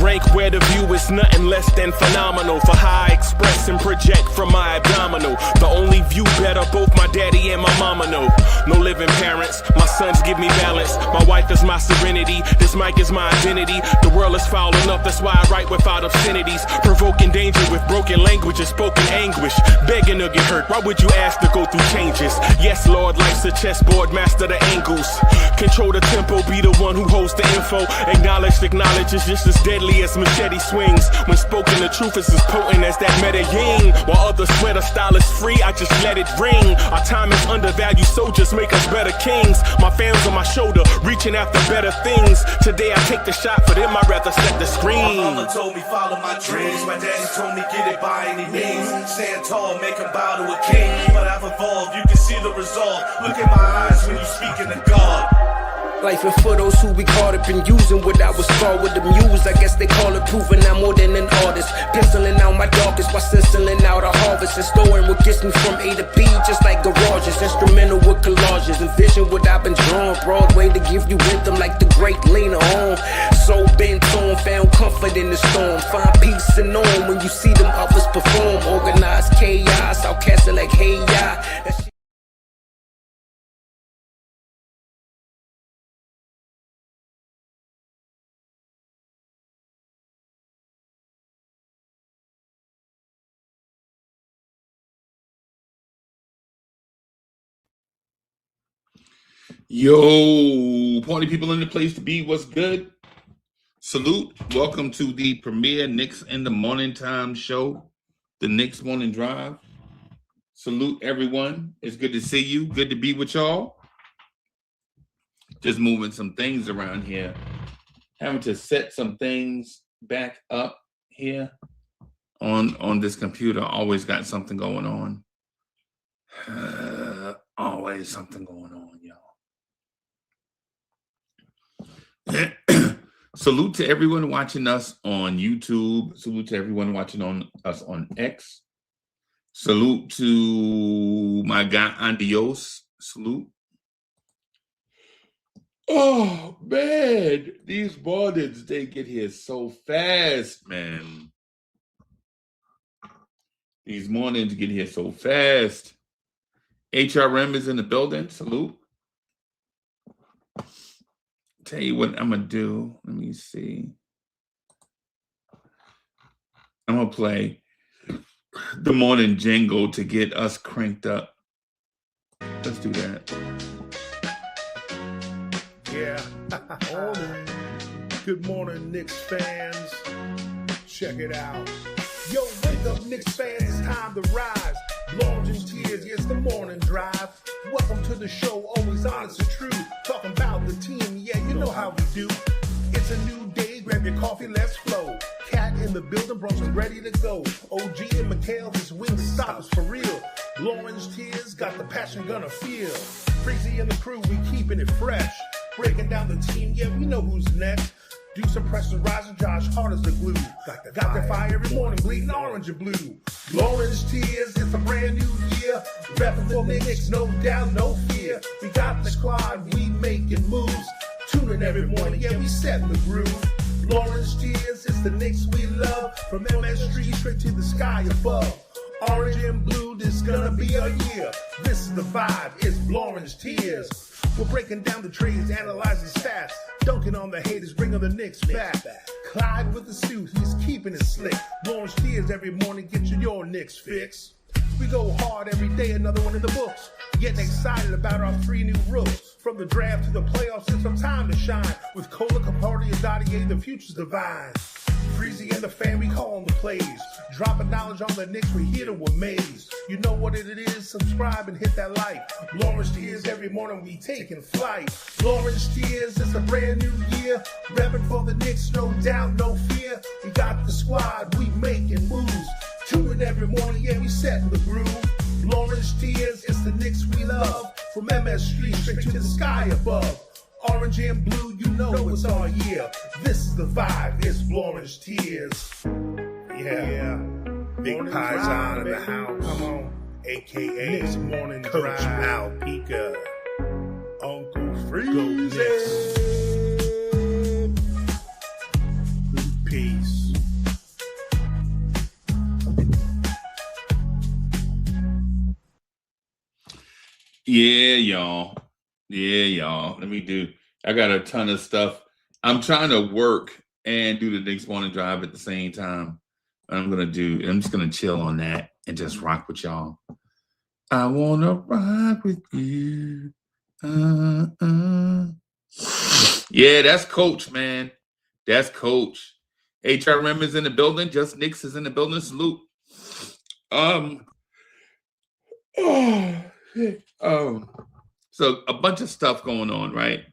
rank where the view is nothing less than phenomenal. For how I express and project from my abdominal. The only view better, both my daddy and my mama know. No living parents, my sons give me balance. My wife is my serenity, this mic is my identity. The world is foul enough, that's why I write without obscenities. Provoking danger with broken language and spoken anguish. Begging to get hurt, why would you ask to go through changes? Yes, Lord, life's a chessboard, master the angles. Control the tempo, be the one who holds the info. Acknowledge is just as deadly as machete swings. When spoken, the truth is as potent as that Medellin. While others swear the style is free, I just let it ring. Our time is undervalued, soldiers make us better kings. My family's on my shoulder, reaching after better things. Today I take the shot, for them I'd rather set the screen. My mama told me follow my dreams. My daddy told me get it by any means. Stand tall, make a bow to a king. But I've evolved, you can see the result. Look in my eyes when you speaking to God. Life and for those who we caught up in using what I was taught with the muse. I guess they call it proving I'm more than an artist. Penciling out my darkest while stenciling out a harvest. And storing what gets me from A to B, just like garages. Instrumental with collages. Envision what I've been drawing. Broadway to give you rhythm like the great Lena Horne. So bent on, found comfort in the storm. Find peace and on when you see them others perform. Organized chaos, outcast it like hey ya. Yo, party people in the place to be. What's good? Salute. Welcome to the premier Knicks in the Morning Time show, the Knicks Morning Drive. Salute everyone. It's good to see you. Good to be with y'all. Just moving some things around here. Having to set some things back up here on this computer. Always got something going on. Always something going on, y'all. Salute to everyone watching us on YouTube. Salute to everyone watching us on X. Salute to my guy Andios. Salute. Oh man, these mornings they get here so fast, man. These mornings get here so fast. HRM is in the building. Salute. Tell you what I'm gonna do. Let me see. I'm gonna play the morning jingle to get us cranked up. Let's do that. Yeah. Good morning, Knicks fans. Check it out. Yo, wake up, Knicks fans. It's time to rise. Blood and tears, yes, the morning drive. Welcome to the show, always honest and true. Talking about the team, yeah, you know how we do. It's a new day, grab your coffee, let's flow. Cat in the building, bros are ready to go. OG and McHale, this wing stop us for real. Orange tears, got the passion gonna feel. Freezy and the crew, we keeping it fresh. Breaking down the team, yeah, we know who's next. Do some pressure, rising Josh, hard as the glue. Got the fire every morning, bleeding orange and blue. Orange tears, it's a brand new year. Rapping for the Knicks, no doubt, no fear. We got the squad, we making moves. Tuning every morning, yeah, we setting the groove. Orange tears, it's the Knicks we love. From MS Street straight to the sky above. Orange and blue, this gonna be our year. This is the vibe, it's Orange tears. We're breaking down the trades, analyzing stats. Dunking on the haters, bringing the Knicks back. Clyde with the suit, he's keeping it slick. Orange tears every morning, get you your Knicks fix. We go hard every day, another one in the books. Getting excited about our 3 new rooks. From the draft to the playoffs, it's some time to shine. With Cola, Capardi, and Dottier, the future's divine. Freezy and the fam, we call on the plays. Dropping knowledge on the Knicks, we hit them with maze. You know what it is, subscribe and hit that like. Orange tears every morning, we taking flight. Orange tears, it's a brand new year. Repping for the Knicks, no doubt, no fear. We got the squad, we making moves. Tuning every morning, yeah, we setting the groove. Orange tears, it's the Knicks we love. From MS Street straight to the sky above. Orange and blue, you know it's our year. This is the vibe, it's Orange tears. Yeah. Big Paisan in the house. Come on. AKA Knicks Morning Coach Mal Pika. Uncle Freeze. Peace. Yeah, y'all. Yeah, y'all. I got a ton of stuff. I'm trying to work and do the Knicks morning drive at the same time. I'm just gonna chill on that and just rock with y'all. I wanna rock with you. Yeah, that's Coach, man. That's Coach. HR Rem is in the building. Just Knicks is in the building. Salute. Um. Oh, so a bunch of stuff going on, right?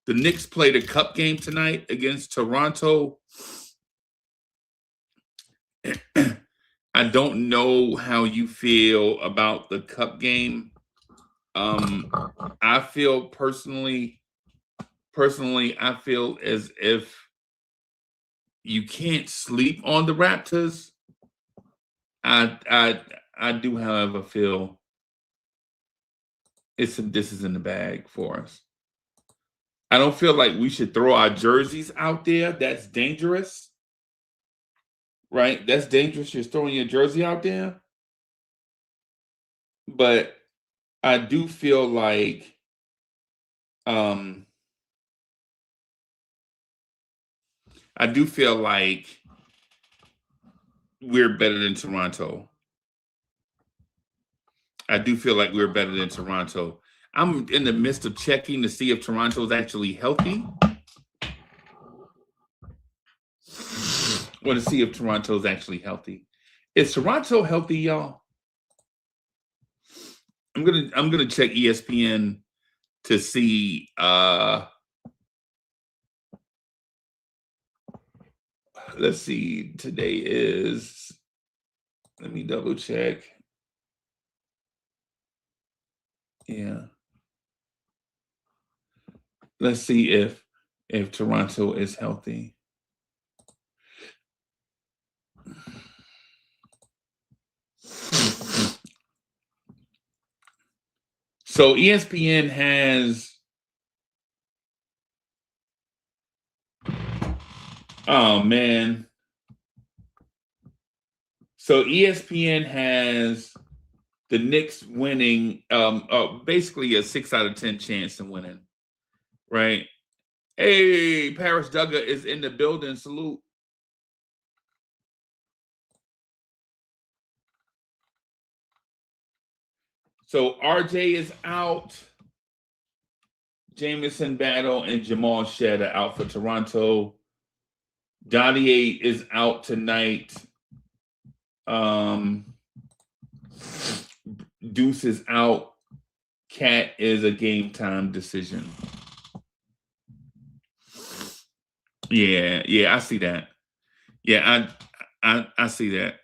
The Knicks played a cup game tonight against Toronto. I don't know how you feel about the cup game. I feel personally, I feel as if you can't sleep on the Raptors. I do, however, feel this is in the bag for us. I don't feel like we should throw our jerseys out there. That's dangerous, right? That's dangerous. You're throwing your jersey out there. But I do feel like um we're better than Toronto. I do feel like we're better than Toronto. I'm in the midst of checking to see if Toronto's actually healthy. Want to see if Toronto's actually healthy. Is Toronto healthy, y'all? I'm gonna check ESPN to see. Let's see. Today is. Let me double check. Yeah. Let's see if Toronto is healthy. So ESPN has. Oh man. So ESPN has the Knicks winning, basically a 6 out of 10 chance of winning, right? Hey, Paris Duggar is in the building. Salute. So RJ is out. Jamison Battle and Jamal Shed are out for Toronto. Dottier is out tonight. Deuce is out. Cat is a game time decision. Yeah, I see that. Yeah, I see that.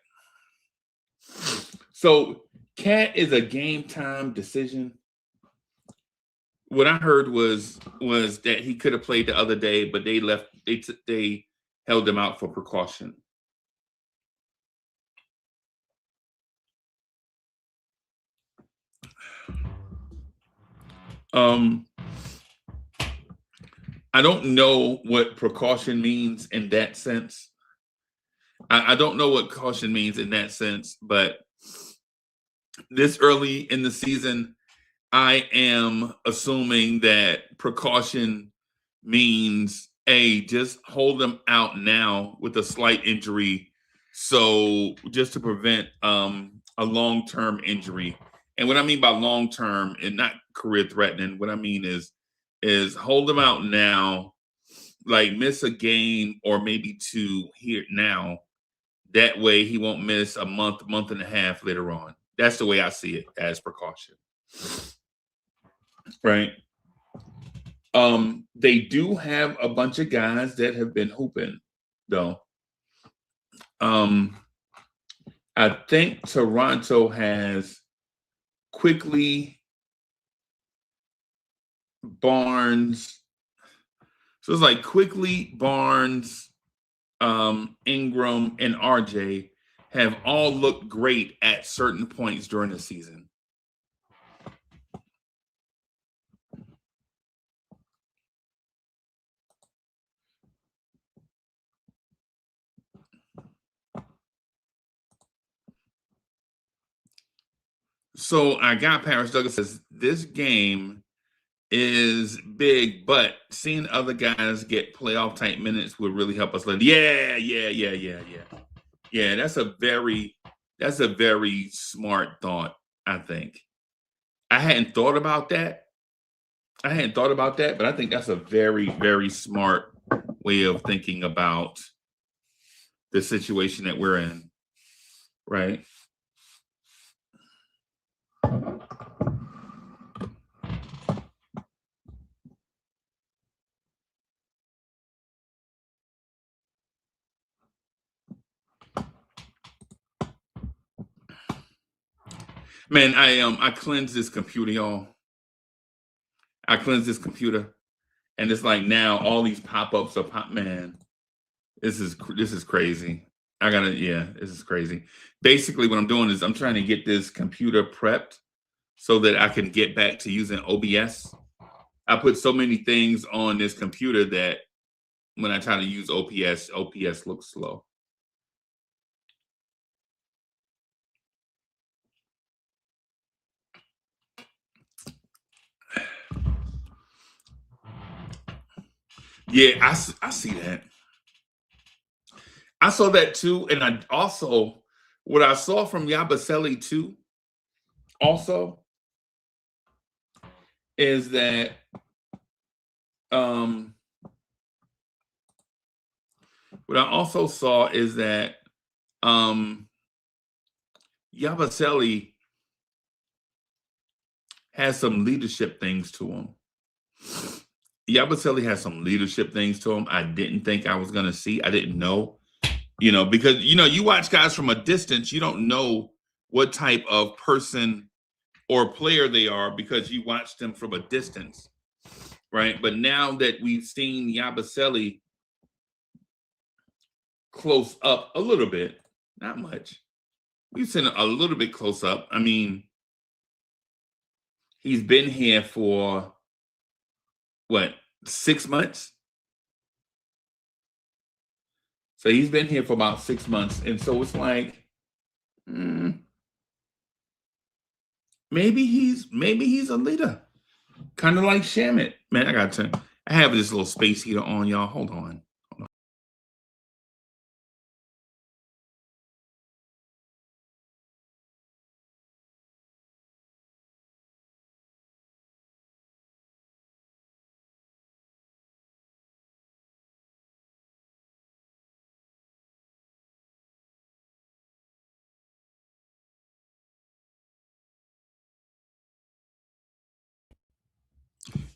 So Cat is a game time decision. What I heard was that he could have played the other day, but they held him out for precaution. I don't know what precaution means in that sense. I don't know what caution means in that sense, but this early in the season, I am assuming that precaution means just hold them out now with a slight injury, so just to prevent a long-term injury. And what I mean by long-term and not career threatening, what I mean is hold them out now, like miss a game or maybe two here now. That way he won't miss a month and a half later on. That's the way I see it, as precaution. Right. They do have a bunch of guys that have been hooping, though. I think Toronto has Quickly, Barnes. So it's like Quickly, Barnes, Ingram, and RJ have all looked great at certain points during the season. So I got Paris Douglas says this game is big, but seeing other guys get playoff type minutes would really help us. Yeah. Yeah, that's a very smart thought, I think. I hadn't thought about that. But I think that's a very, very smart way of thinking about the situation that we're in, right? Man, I cleansed this computer, y'all. I cleansed this computer, and it's like now all these pop-ups are man. This is crazy. This is crazy. Basically, what I'm doing is I'm trying to get this computer prepped so that I can get back to using OBS. I put so many things on this computer that when I try to use OBS looks slow. Yeah, I see that. I saw that too, and I also what I saw from Yabusele too. Also, is that what I also saw is that Yabusele has some leadership things to him. Yabusele has some leadership things to him I didn't think I was going to see. I didn't know, because, you watch guys from a distance, you don't know what type of person or player they are because you watch them from a distance, right? But now that we've seen Yabusele close up a little bit, not much. We've seen a little bit close up. I mean, he's been here for what, 6 months? So he's been here for about 6 months. And so it's like, maybe he's a leader. Kind of like Shamit. Man, I have this little space heater on, y'all. Hold on.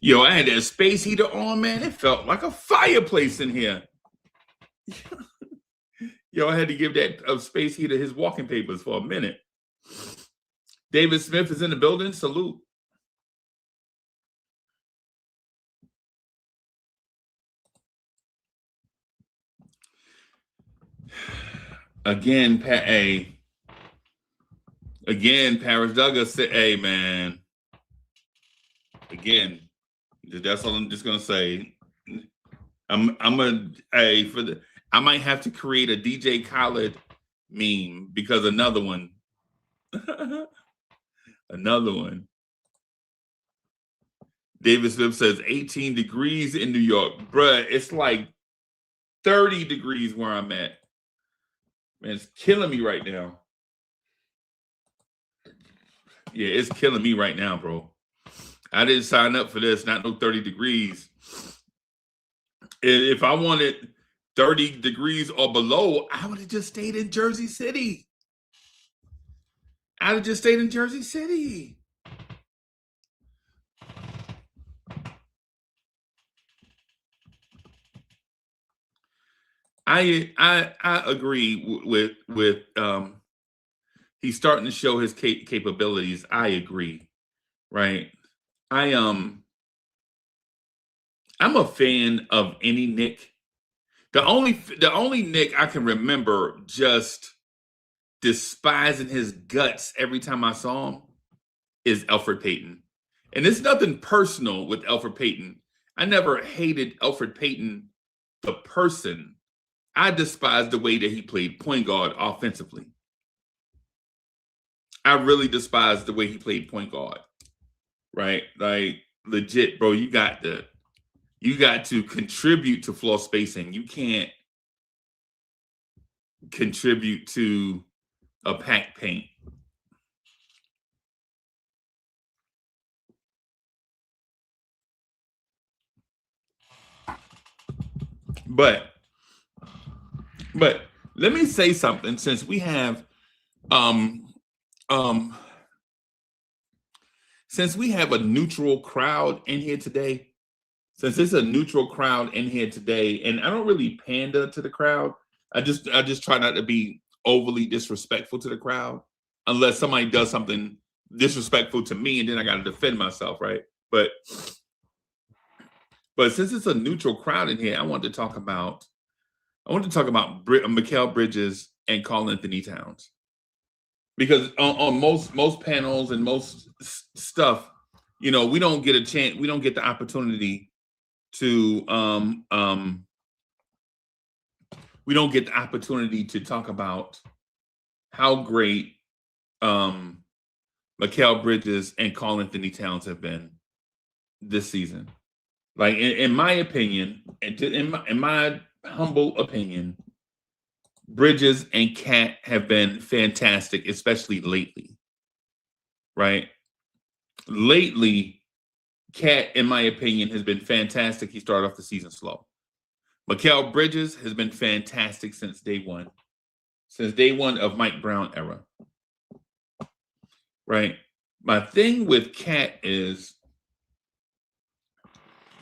Yo, I had that space heater on, man. It felt like a fireplace in here. Yo, I had to give that space heater his walking papers for a minute. David Smith is in the building. Salute. Again, Paris Douglas said, hey, man. Again, that's all I'm just gonna say. I might have to create a DJ Khaled meme because another one. David Smith says 18 degrees in New York. Bruh, it's like 30 degrees where I'm at. Man, it's killing me right now. Yeah, it's killing me right now, bro. I didn't sign up for this, not no 30 degrees. If I wanted 30 degrees or below, I would have just stayed in Jersey City. I agree with he's starting to show his capabilities. I agree, right? I'm a fan of any Knick. The only Knick I can remember just despising his guts every time I saw him is Elfrid Payton. And it's nothing personal with Elfrid Payton. I never hated Elfrid Payton, the person. I despised the way that he played point guard offensively. I really despise the way he played point guard. Right? Like legit, bro, you got to contribute to floor spacing. You can't contribute to a packed paint. But let me say something, since we have since we have a neutral crowd in here today, since it's a neutral crowd in here today, and I don't really pander to the crowd. I just try not to be overly disrespectful to the crowd, unless somebody does something disrespectful to me, and then I got to defend myself, right? But since it's a neutral crowd in here, I want to talk about Mikal Bridges and Karl Anthony Towns, because on most panels and most stuff, we don't get a chance, we don't get the opportunity to talk about how great Mikal Bridges and Karl Anthony Towns have been this season. Like in my opinion, in my humble opinion, Bridges and Cat have been fantastic, especially lately. Right? Lately, Cat, in my opinion, has been fantastic. He started off the season slow. Mikal Bridges has been fantastic since day one of Mike Brown era. Right? My thing with Cat is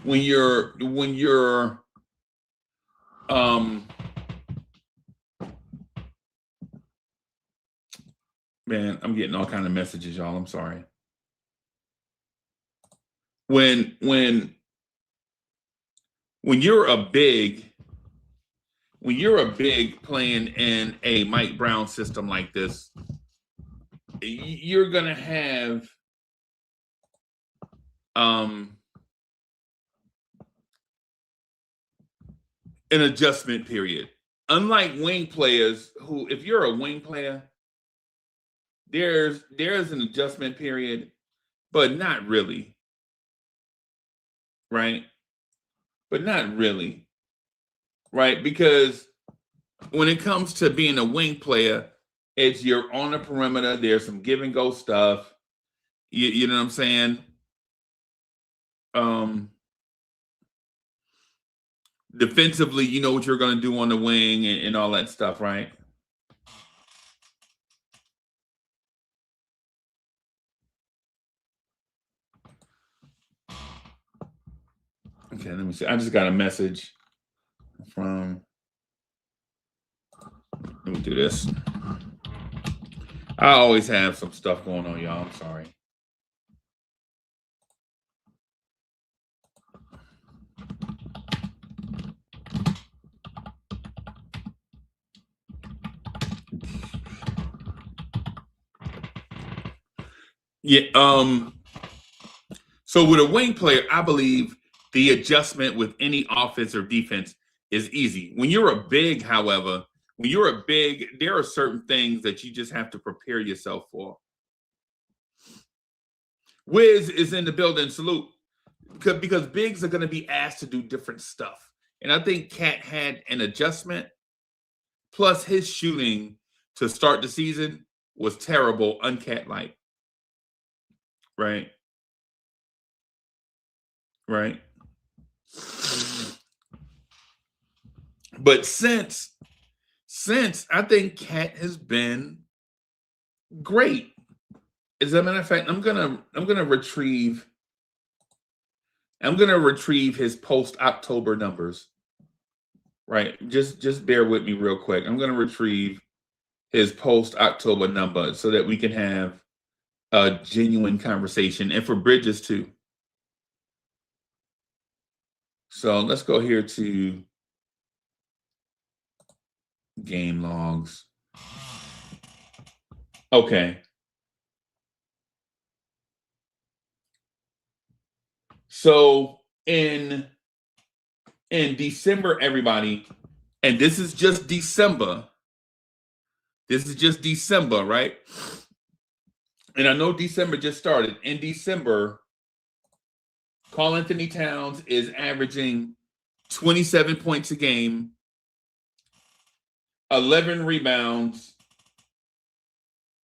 when you're man, I'm getting all kind of messages, y'all. I'm sorry. When you're a big playing in a Mike Brown system like this, you're gonna have an adjustment period. Unlike wing players, who, if you're a wing player, there's an adjustment period, but not really. Right? But not really. Right? Because when it comes to being a wing player, it's you're on the perimeter, there's some give and go stuff. You know what I'm saying? Defensively, you know what you're going to do on the wing and all that stuff, right? Okay, let me see. I just got a message from, let me do this. I always have some stuff going on, y'all. I'm sorry. Yeah. So with a wing player, I believe the adjustment with any offense or defense is easy. When you're a big, however, there are certain things that you just have to prepare yourself for. Wiz is in the building. Salute. Because bigs are going to be asked to do different stuff. And I think Cat had an adjustment. Plus, his shooting to start the season was terrible, uncat-like. Right? Right? But since I think Cat has been great. As a matter of fact, I'm gonna retrieve his post-October numbers. Right. Just bear with me real quick. I'm gonna retrieve his post-October number so that we can have a genuine conversation, and for Bridges too. So let's go here to game logs. Okay. So in December, everybody, and this is just December. This is just December, right? and I know December just started. In December, Karl Anthony Towns is averaging 27 points a game, 11 rebounds,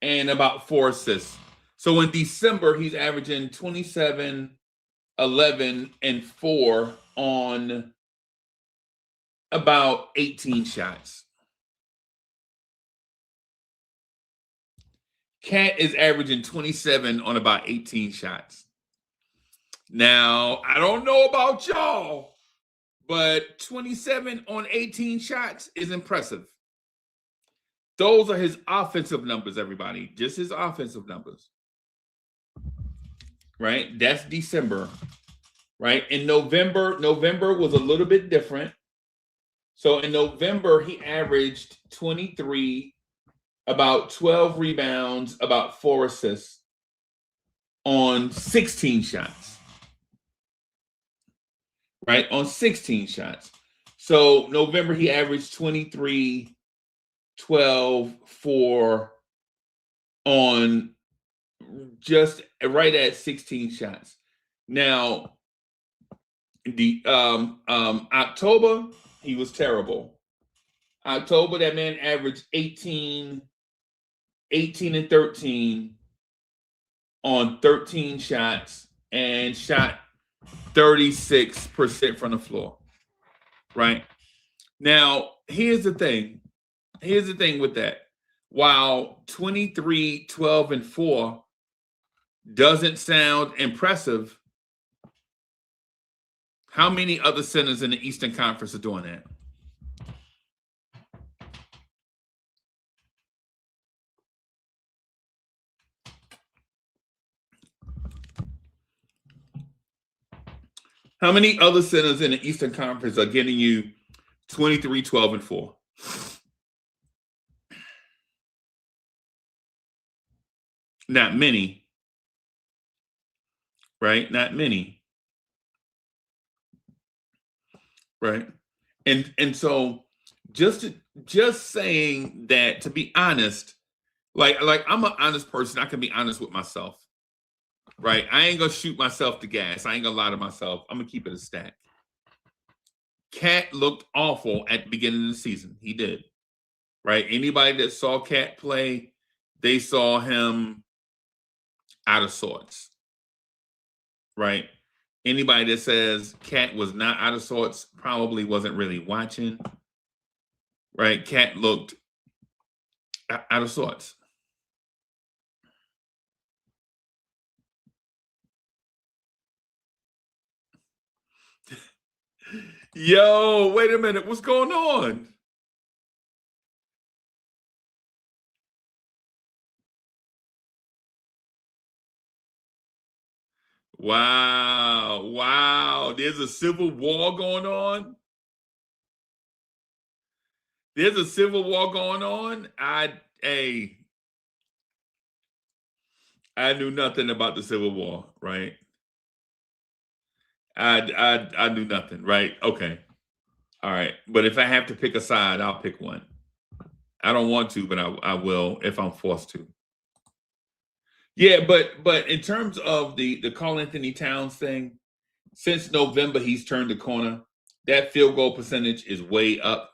and about 4 assists. So in December, he's averaging 27, 11, and 4 on about 18 shots. Cat is averaging 27 on about 18 shots. Now, I don't know about y'all, but 27 on 18 shots is impressive. Those are his offensive numbers, everybody. Just his offensive numbers. Right? That's December. Right? In November was a little bit different. So in November, he averaged 23, about 12 rebounds, about 4 assists on 16 shots. Right? On 16 shots. So November, he averaged 23, 12, 4 on just right at 16 shots. Now, the October, he was terrible. October, that man averaged 18 and 13 on 13 shots and shot 36% from the floor. Right? Now, here's the thing. Here's the thing with that. While 23, 12, and 4 doesn't sound impressive, how many other centers in the Eastern Conference are doing that? How many other centers in the Eastern Conference are getting you 23, 12, and 4? Not many. Right? Not many. Right? And so just saying that, to be honest, like I'm an honest person, I can be honest with myself. Right? I ain't gonna shoot myself to gas. I ain't gonna lie to myself. I'm gonna keep it a stack. Cat looked awful at the beginning of the season. He did. Right? Anybody that saw Cat play, they saw him out of sorts. Right? Anybody that says Cat was not out of sorts probably wasn't really watching. Right? Cat looked out of sorts. Yo, wait a minute. What's going on? Wow. There's a civil war going on. There's a civil war going on. I knew nothing about the Civil War, right? I knew nothing, right? Okay. All right. But if I have to pick a side, I'll pick one. I don't want to, but I will if I'm forced to. Yeah, but in terms of the Karl Anthony Towns thing, since November he's turned the corner. That field goal percentage is way up.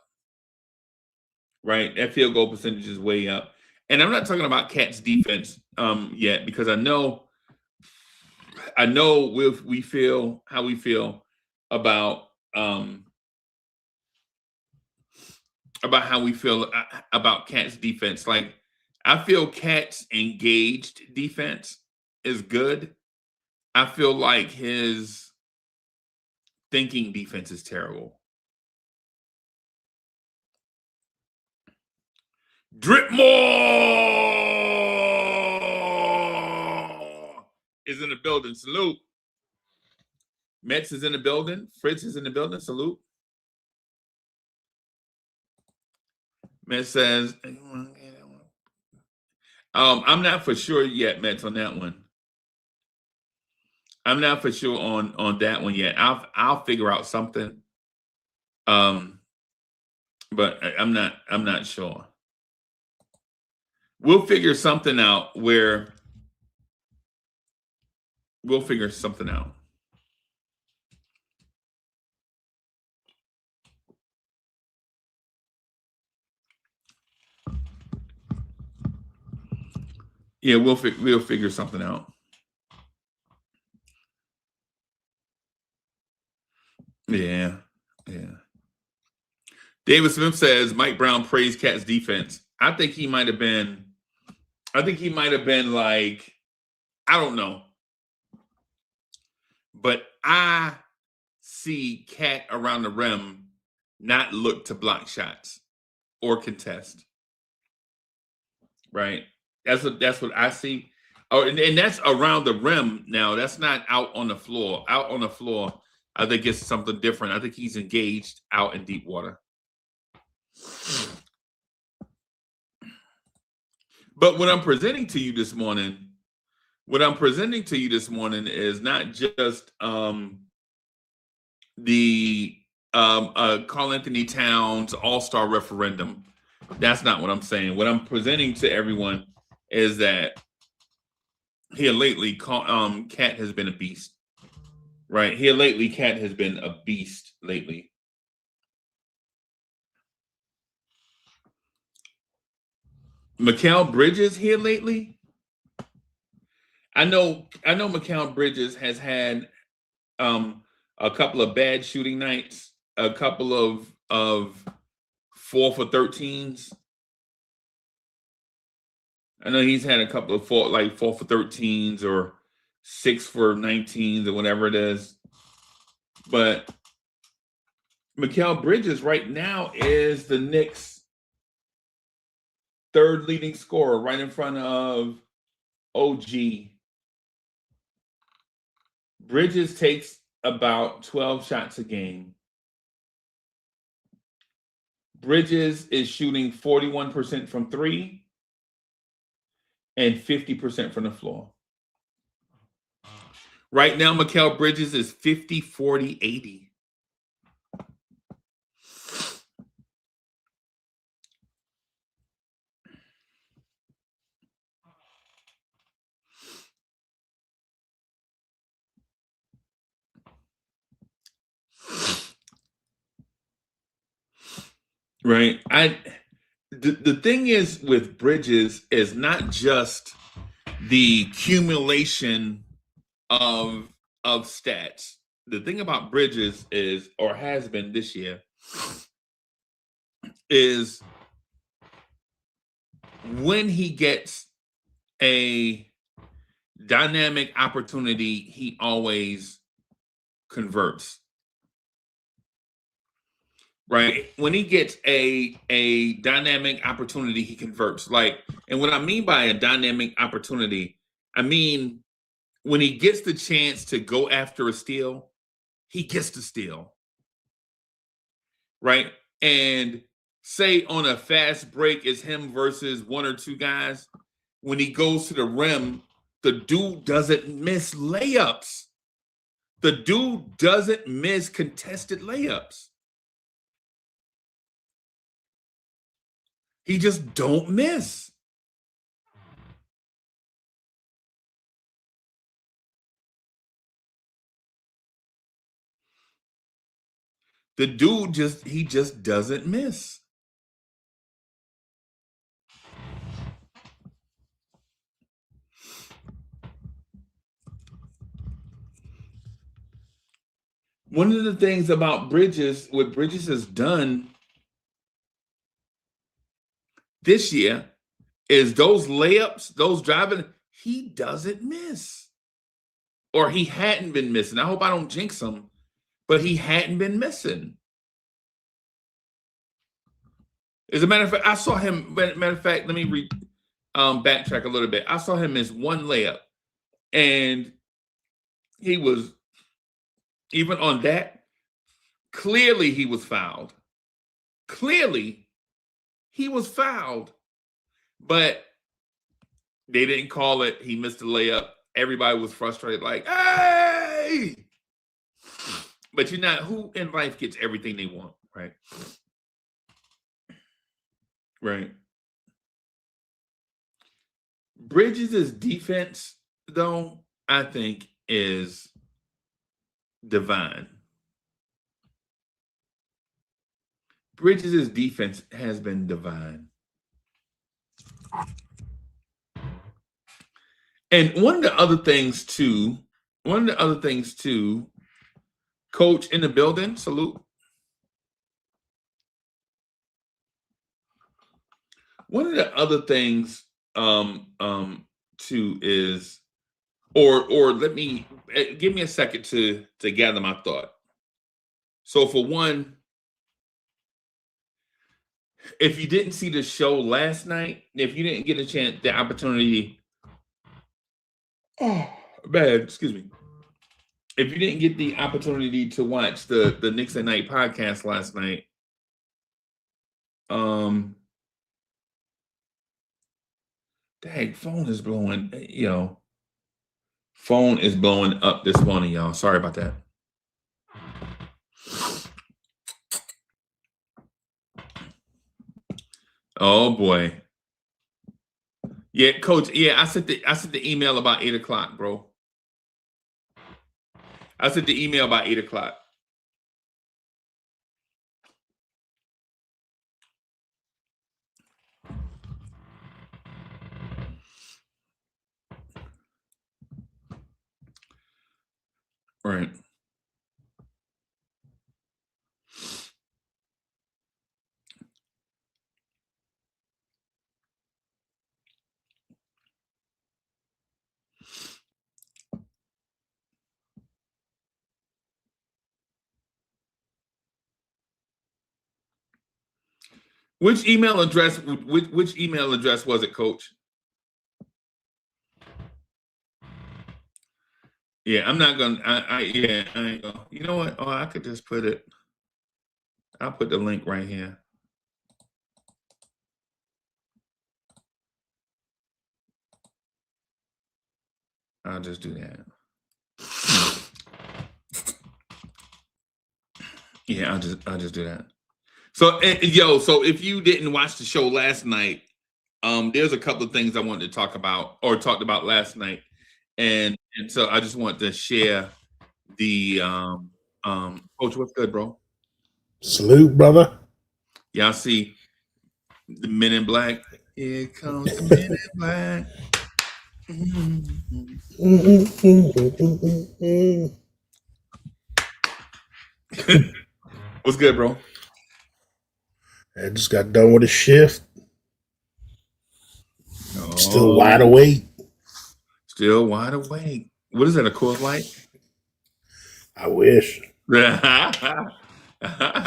Right? That field goal percentage is way up. And I'm not talking about Cat's defense yet, because I know we feel how we feel about how we feel about Cat's defense. Like, I feel Cat's engaged defense is good. I feel like his thinking defense is terrible. Dripmore is in the building. Salute. Metz is in the building. Fritz is in the building. Salute. Metz says, I'm not for sure yet, Metz, on that one. I'm not for sure on that one yet. I'll figure out something. But I'm not sure. We'll figure something out where We'll figure something out. Yeah, we'll figure something out. Yeah. David Smith says Mike Brown praised Cat's defense. I think he might have been like, I don't know. But I see Cat around the rim not look to block shots or contest. Right? That's what I see. Oh, and that's around the rim now. That's not out on the floor. Out on the floor, I think it's something different. I think he's engaged out in deep water. But what I'm presenting to you this morning is not just the Karl Anthony Towns All-Star referendum. That's not what I'm saying. What I'm presenting to everyone is that here lately, Cat has been a beast. Right? Here lately, Cat has been a beast lately. Mikal Bridges here lately. I know Mikal Bridges has had a couple of bad shooting nights, a couple of 4 for 13s. I know he's had a couple of 4 for 13s or 6 for 19s or whatever it is. But Mikal Bridges right now is the Knicks' third leading scorer, right in front of OG. Bridges takes about 12 shots a game. Bridges is shooting 41% from 3 and 50% from the floor. Right now, Mikal Bridges is 50, 40, 80. Right. The thing is with Bridges is not just the accumulation of stats. The thing about Bridges is, or has been this year, is when he gets a dynamic opportunity, he always converts. Right? When he gets a dynamic opportunity, he converts. And what I mean by a dynamic opportunity, I mean when he gets the chance to go after a steal, he gets the steal. Right? And say on a fast break is him versus 1 or 2 guys, when he goes to the rim, the dude doesn't miss layups. The dude doesn't miss contested layups. He just don't miss. The dude just doesn't miss. One of the things about Bridges, what Bridges has done this year is those layups, those driving, he doesn't miss. Or he hadn't been missing. I hope I don't jinx him, but he hadn't been missing. As a matter of fact, I saw him, matter of fact, let me backtrack a little bit. I saw him miss one layup, and he was, even on that, clearly he was fouled. Clearly he was fouled, but they didn't call it. He missed the layup. Everybody was frustrated, like, hey! But you're not, who in life gets everything they want, right? Right. Bridges' defense, though, I think, is divine. Bridges' defense has been divine. And one of the other things too, coach in the building, salute. One of the other things too is, or let me give me a second to gather my thought. So for one, if you didn't see the show last night, if you didn't get the opportunity, excuse me. If you didn't get the opportunity to watch the Knicks at Night podcast last night, dang, phone is blowing, phone is blowing up this morning, y'all. Sorry about that. Oh boy. Yeah, coach. Yeah, I sent the email about 8 o'clock, bro. I sent the email about 8 o'clock. Right. Which email address was it, coach? Yeah, I'm not gonna. I ain't gonna. You know what? Oh, I could just put it. I'll put the link right here. I'll just do that. Yeah, I'll just do that. So, so if you didn't watch the show last night, there's a couple of things I wanted to talk about or talked about last night, and so I just want to share the coach. What's good, bro? Salute, brother. Y'all see the Men in Black? Here comes the Men in Black. What's good, bro? I just got done with a shift. Still wide awake. Still wide awake. What is that, a Coors Light? I wish.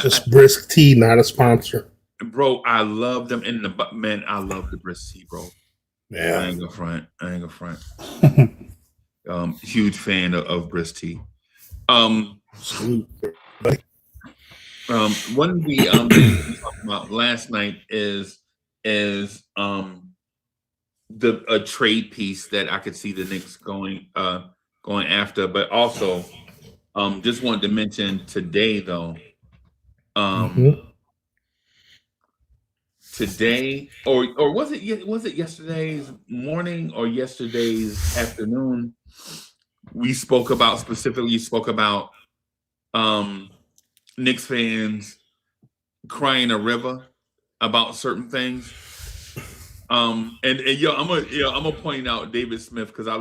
Just Brisk Tea, not a sponsor. Bro, I love them man, I love the Brisk Tea, bro. Yeah. I ain't gonna front. Huge fan of Brisk Tea. Salute. One of the things we talked about last night is a trade piece that I could see the Knicks going after, but also just wanted to mention today though. Today or was it yesterday's morning or yesterday's afternoon? We specifically spoke about Knicks fans crying a river about certain things. I'm gonna point out David Smith because I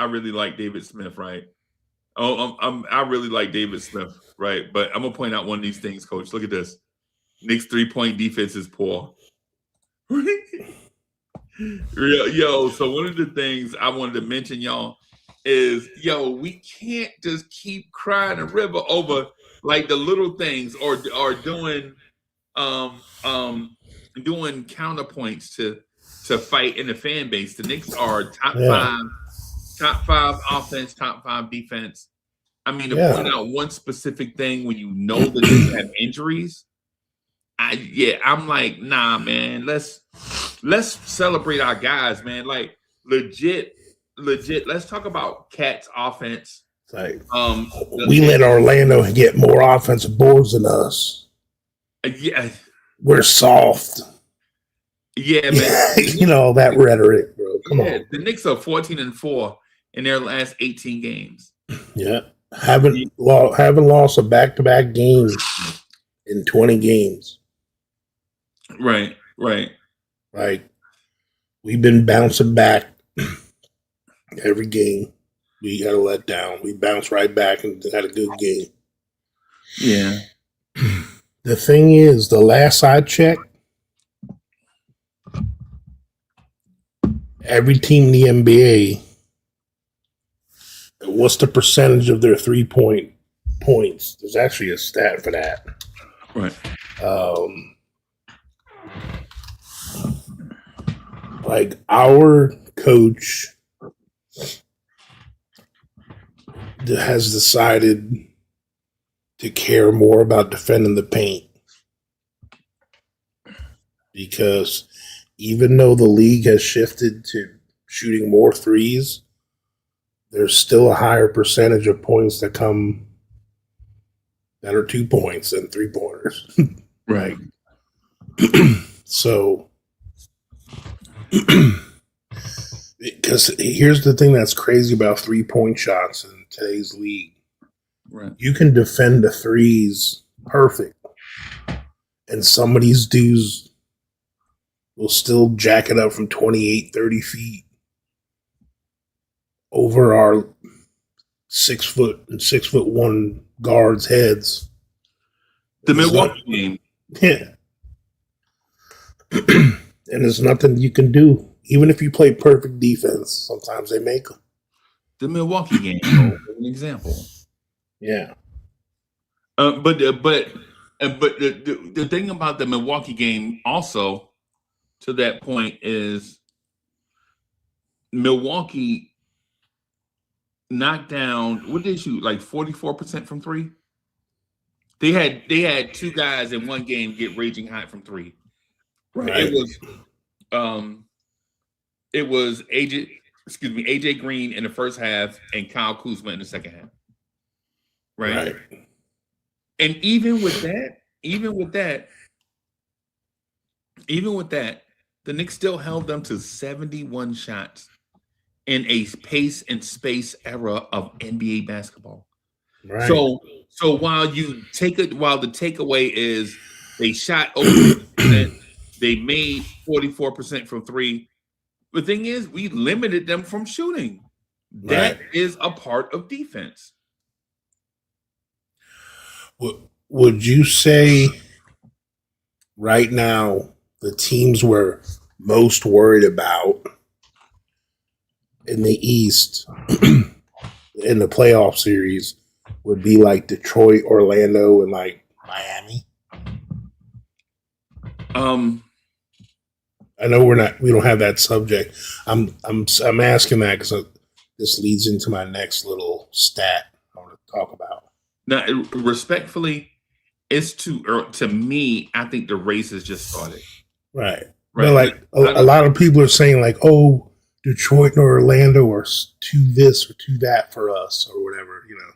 really like David Smith, right? I really like David Smith, right? But I'm gonna point out one of these things, coach. Look at this. Knicks 3-point defense is poor. So one of the things I wanted to mention, y'all, is we can't just keep crying a river over like the little things or doing doing counterpoints to fight in the fan base. The Knicks are top five offense, top 5 defense. I mean, to point out one specific thing when you know the Knicks have injuries, I'm like, nah, man, let's celebrate our guys, man. Like legit. Let's talk about Cat's offense. Like, we let Orlando get more offensive boards than us. Yeah, we're soft. Yeah, man. You know that rhetoric, bro. Come on. The Knicks are 14-4 in their last 18 games. Yeah. Haven't lost a back-to-back game in 20 games. Right. Like, we've been bouncing back every game. We got to let down. We bounced right back and had a good game. Yeah. The thing is, the last I checked, every team in the NBA, what's the percentage of their 3-point points? There's actually a stat for that. Right. Like, our coach has decided to care more about defending the paint, because even though the league has shifted to shooting more threes, there's still a higher percentage of points that are 2 points than 3-pointers. Right. So, because here's the thing that's crazy about 3-point shots in today's league. Right. You can defend the threes perfect, and some of these dudes will still jack it up from 28, 30 feet over our 6'1" guards' heads. The Milwaukee game. Yeah. And there's nothing you can do. Even if you play perfect defense, sometimes they make them. The Milwaukee game, though, as an example. Yeah. But the thing about the Milwaukee game also, to that point, is Milwaukee knocked down, what did they shoot, like 44% from three? They had two guys in one game get raging hot from three. Right. It was AJ Green in the first half and Kyle Kuzma in the second half. Right. And even with that, the Knicks still held them to 71 shots in a pace and space era of NBA basketball. Right. So while the takeaway is they shot over 50%, they made 44% from three. The thing is, we limited them from shooting. That is a part of defense. Would you say right now the teams we're most worried about in the East in the playoff series would be like Detroit, Orlando, and like Miami? I know we don't have that subject. I'm asking that because this leads into my next little stat I want to talk about. Now, respectfully, it's too early. To me, I think the race has just started. Right. But like a lot of people are saying like, oh, Detroit and Orlando are to this or to that for us or whatever, you know.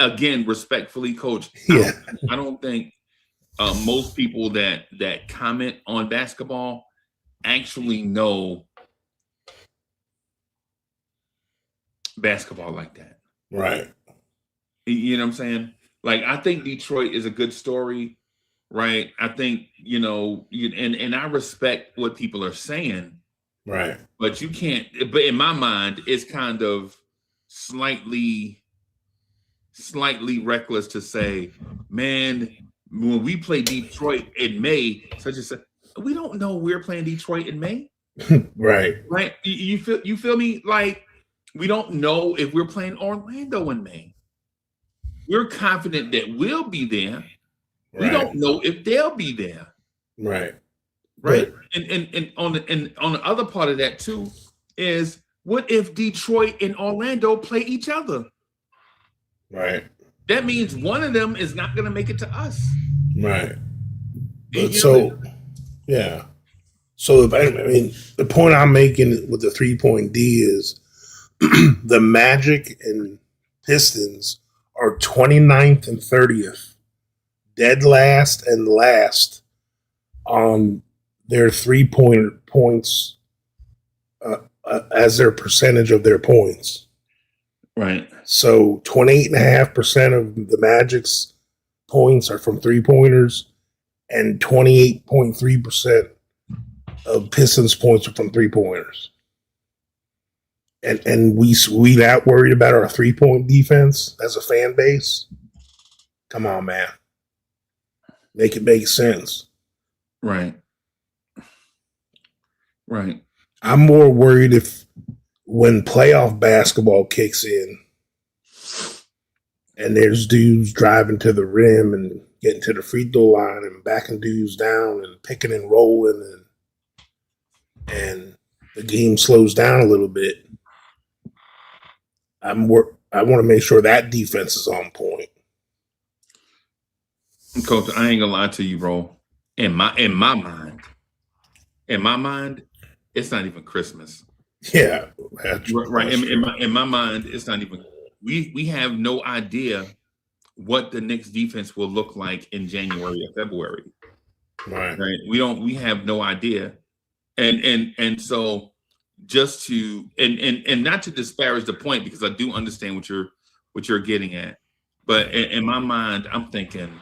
Again, respectfully, Coach, yeah. I don't think most people that comment on basketball actually know basketball like that. Right. You know what I'm saying? Like, I think Detroit is a good story, right? I think, and I respect what people are saying. Right. But you can't, but in my mind, it's kind of slightly reckless to say, man, when we play Detroit in May, such and such, we don't know we're playing Detroit in May. Right. Right. You feel me? Like, we don't know if we're playing Orlando in May. We're confident that we'll be there. Right. We don't know if they'll be there. Right. Right. But, and on the other part of that too is, what if Detroit and Orlando play each other? Right. That means one of them is not going to make it to us. Right. But yeah. So the point I'm making with the 3-point D is the Magic and Pistons are 29th and 30th, dead last and last on their 3-point points as their percentage of their points. Right. So 28.5% of the Magic's points are from 3-pointers, and 28.3% of Pistons points are from 3-pointers. And we that worried about our 3-point defense as a fan base? Come on, man. Make it make sense. Right. Right. I'm more worried if when playoff basketball kicks in and there's dudes driving to the rim and getting to the free throw line and backing dudes down and picking and rolling and the game slows down a little bit. I want to make sure that defense is on point. Coach, I ain't gonna lie to you, bro. In my mind, it's not even Christmas. Yeah, right. In my mind, it's not even. We have no idea what the Knicks defense will look like in January or February. Right. We have no idea, and so just to and not to disparage the point, because I do understand what you're getting at, but in my mind, I'm thinking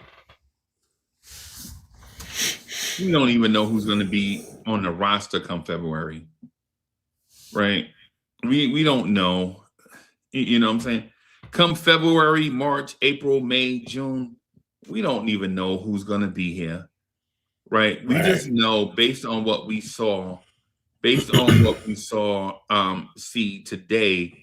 we don't even know who's going to be on the roster come February, right? We don't know. You know what I'm saying? Come February, March, April, May, June, we don't even know who's going to be here, right? We just know based on what we saw see today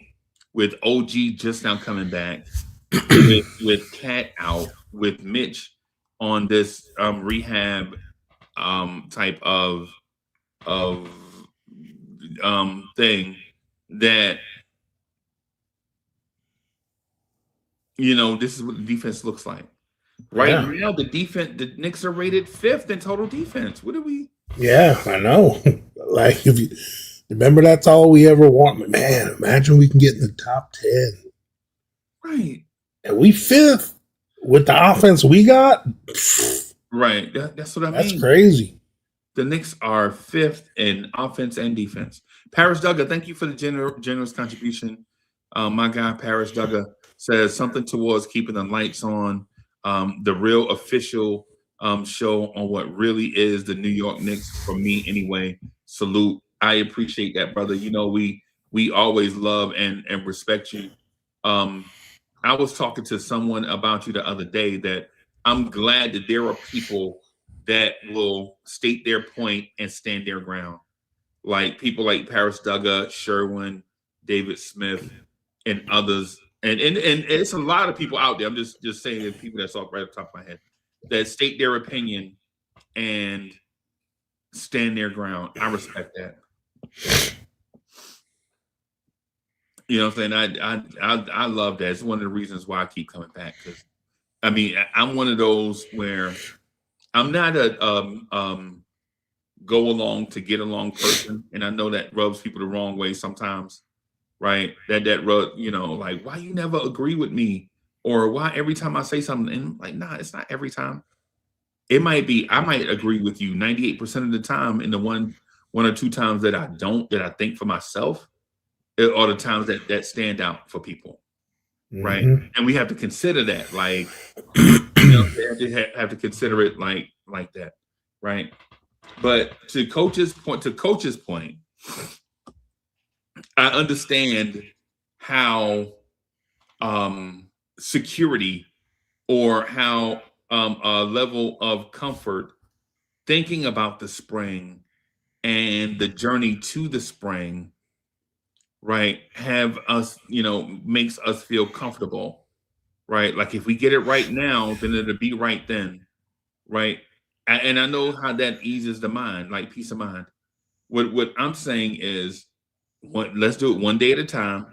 with OG just now coming back, with Cat out, with Mitch on this rehab type of thing, that this is what the defense looks like. Right now, the Knicks are rated 5th in total defense. What do we? Yeah, I know. Like, if you remember, that's all we ever want. Man, imagine we can get in the top 10. Right. And we 5th with the offense we got. Right. That's what I mean. That's crazy. The Knicks are 5th in offense and defense. Paris Duggar, thank you for the generous contribution. My guy, Paris Duggar, says something towards keeping the lights on. The real official show on what really is the New York Knicks, for me anyway. Salute. I appreciate that, brother. We always love and respect you. I was talking to someone about you the other day, that I'm glad that there are people that will state their point and stand their ground. Like people like Paris Duggar, Sherwin, David Smith, and others. And it's a lot of people out there. I'm just saying the people that's off right off the top of my head that state their opinion and stand their ground. I respect that. You know what I'm saying? I love that. It's one of the reasons why I keep coming back. Because I'm one of those where I'm not a go along to get along person, and I know that rubs people the wrong way sometimes. Right, that like, why you never agree with me, or why every time I say something, and I'm like, nah, it's not every time. It might be, I might agree with you 98% of the time, and the one or two times that I don't, that I think for myself, are the times that stand out for people, right? And we have to consider that, like, they have to consider it like that, right? But to coach's point. I understand how security, or how a level of comfort thinking about the spring and the journey to the spring, right, have us, makes us feel comfortable, right? Like if we get it right now, then it'll be right then, right? And I know how that eases the mind, like peace of mind. What I'm saying is, let's do it one day at a time,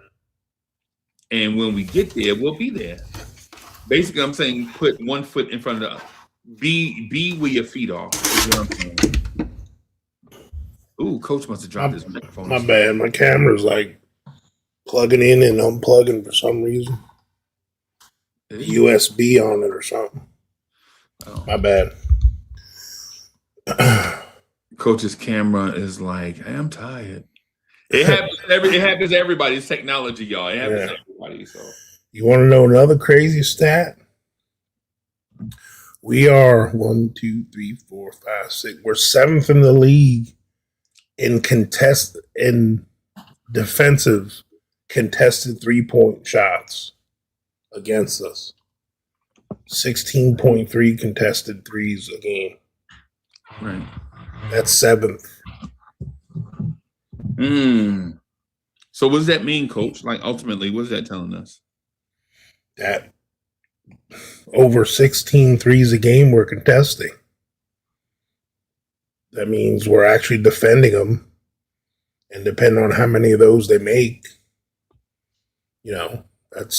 and when we get there, we'll be there. Basically, I'm saying put one foot in front of the other. Be where your feet are. Is what I'm saying. Ooh, Coach must have dropped his microphone. My bad. My camera's like plugging in and unplugging for some reason. USB on it or something. Oh. My bad. Coach's camera is like, I'm tired. It happens to everybody. It's technology, y'all. It happens to nobody. So You want to know another crazy stat? We are 1, 2, 3, 4, 5, 6. We're 7th in the league in defensive contested 3-point shots against us. 16.3 contested threes a game. right. That's 7th. So what does that mean, Coach? Like ultimately, what is that telling us? That over 16 threes a game we're contesting. That means we're actually defending them. And depending on how many of those they make, that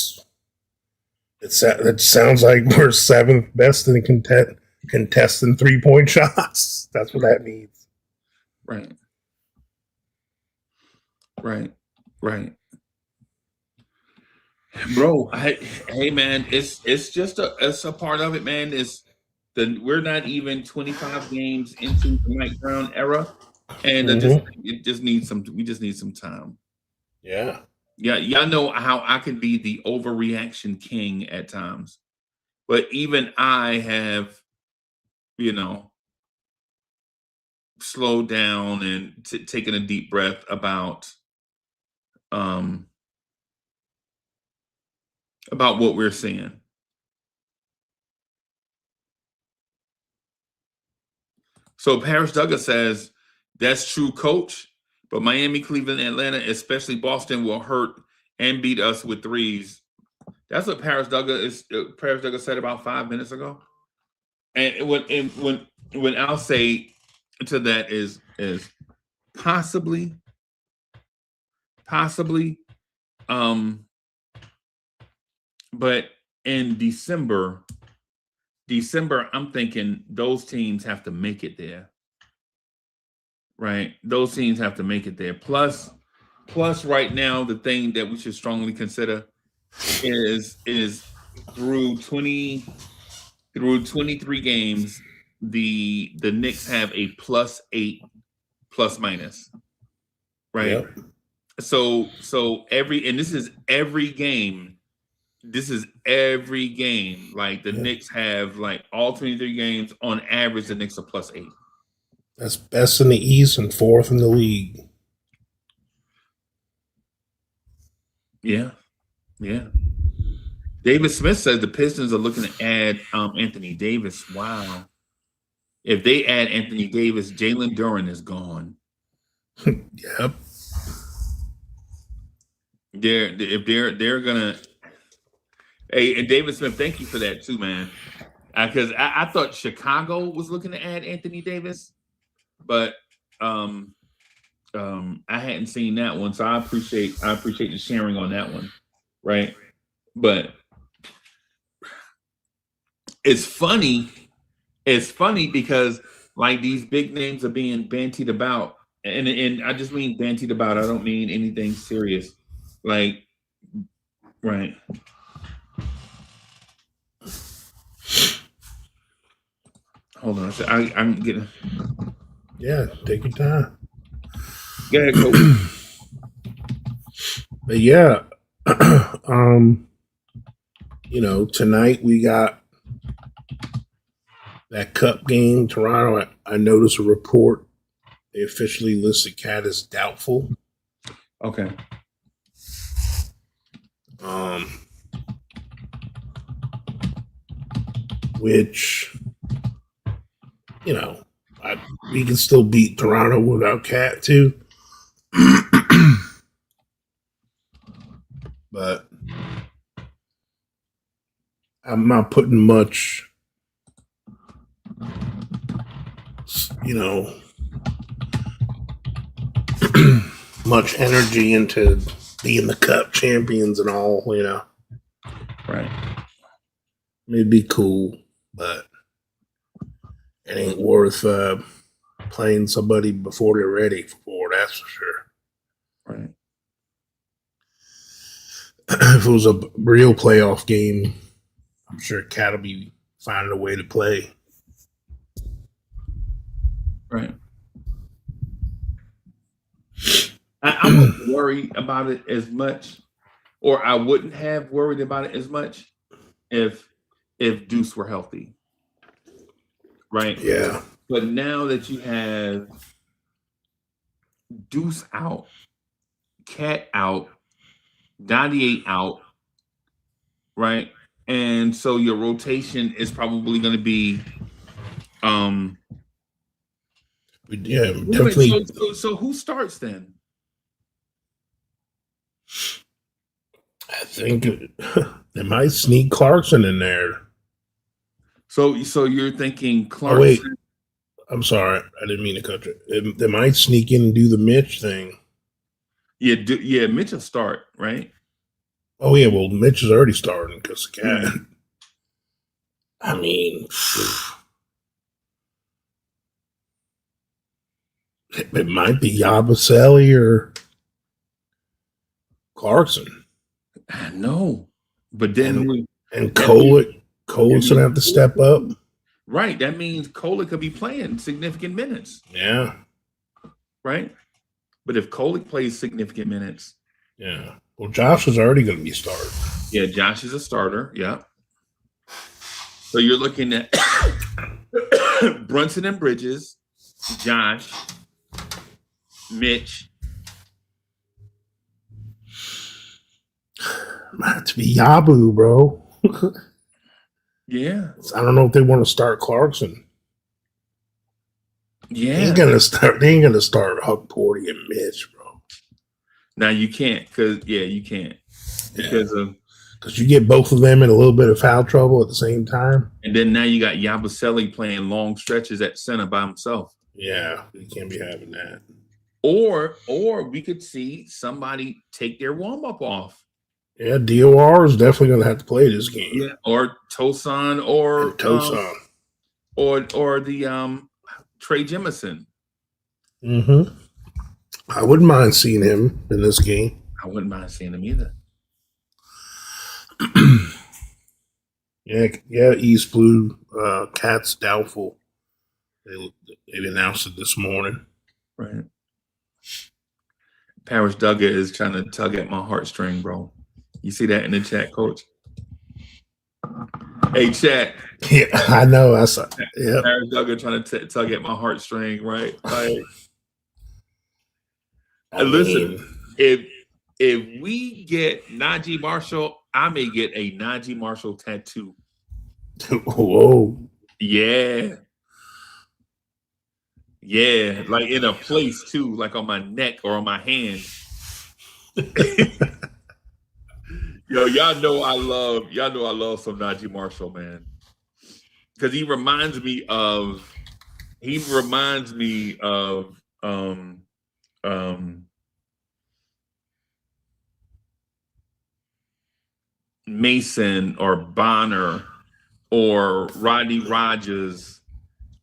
sounds like we're 7th best in contesting 3-point shots. That's what that means. Right. Bro, hey man, it's just a part of it, man. We're not even 25 games into the Mike Brown era, and we just need some time. Yeah. Yeah, y'all know how I can be the overreaction king at times, but even I have, slowed down and taken a deep breath about what we're seeing. So Paris Duggar says, that's true, Coach, but Miami, Cleveland, Atlanta, especially Boston, will hurt and beat us with threes. That's what Paris Duggar said about 5 minutes ago. And when I'll say to that is possibly, but in December, I'm thinking those teams have to make it there. Right? Those teams have to make it there. Plus right now, the thing that we should strongly consider is through 23 games, the Knicks have a +8 plus minus. Right? Yep. So this is every game. Like the Knicks have like all 23 games on average, the Knicks are +8. That's best in the East and 4th in the league. Yeah. David Smith says the Pistons are looking to add Anthony Davis. Wow. If they add Anthony Davis, Jalen Duren is gone. Yep. They're gonna. Hey, and David Smith, thank you for that too, man. Because I thought Chicago was looking to add Anthony Davis, but I hadn't seen that one, so I appreciate the sharing on that one, right? But it's funny because like these big names are being bantied about, and I just mean bantied about. I don't mean anything serious, like right. Hold on, I'm getting. Yeah, take your time. Go ahead, Coach. But yeah, tonight we got that Cup game, Toronto. I noticed a report. They officially listed Cat as doubtful. Okay. Which, we can still beat Toronto without Cat too. But I'm not putting much, much energy into being the Cup champions and all, Right. It'd be cool, but it ain't worth playing somebody before they're ready for, that's for sure. Right. If it was a real playoff game, I'm sure Cat will be finding a way to play. Right. I wouldn't worry about it as much or I wouldn't have worried about it as much if Deuce were healthy, right? Yeah. But now that you have Deuce out, Cat out, 98 out, right? And so your rotation is probably going to be Yeah, wait a minute, definitely. so who starts then? I think they might sneak Clarkson in there. So you're thinking Oh wait, Clarkson? I'm sorry, I didn't mean to cut you. They might sneak in and do the Mitch thing. Yeah, Mitchell start, right? Oh yeah, well Mitch is already starting because the cat. Mm. I mean, it might be Yabusele or Clarkson. I know. But then And that means, Kolic's gonna have to step up. right, that means Kolick could be playing significant minutes, Yeah, right? But if Kolick plays significant minutes, yeah. Well, Josh is already gonna be starting. yeah, Josh is a starter. Yeah. So you're looking at Brunson and Bridges, Josh, Mitch. Might have to be Yabu, bro. Yeah. I don't know if they want to start Clarkson. Yeah. They ain't gonna start Huck Porty and Mitch, bro. Now you can't, you can't. Because you get both of them in a little bit of foul trouble at the same time. And then now you got Yabusele playing long stretches at center by himself. Yeah, you can't be having that. Or we could see somebody take their warm-up off. Yeah, DOR is definitely going to have to play this game. Yeah, or Tosan or or the Trey Jemison. Mm-hmm. I wouldn't mind seeing him in this game. I wouldn't mind seeing him either. Yeah, East Blue Cats doubtful. They announced it this morning. Right. Paris Duggar is trying to tug at my heartstring, bro. You see that in the chat, Coach? Hey, chat. Yeah, I know. I saw. Yeah, Paris Duggar trying to tug at my heartstring, right? Like, listen, if we get Najee Marshall, I may get a Najee Marshall tattoo. Whoa. Yeah. Yeah, like in a place too, like on my neck or on my hand. Yo, y'all know I love some Najee Marshall, man. Because he reminds me of Mason or Bonner or Rodney Rogers,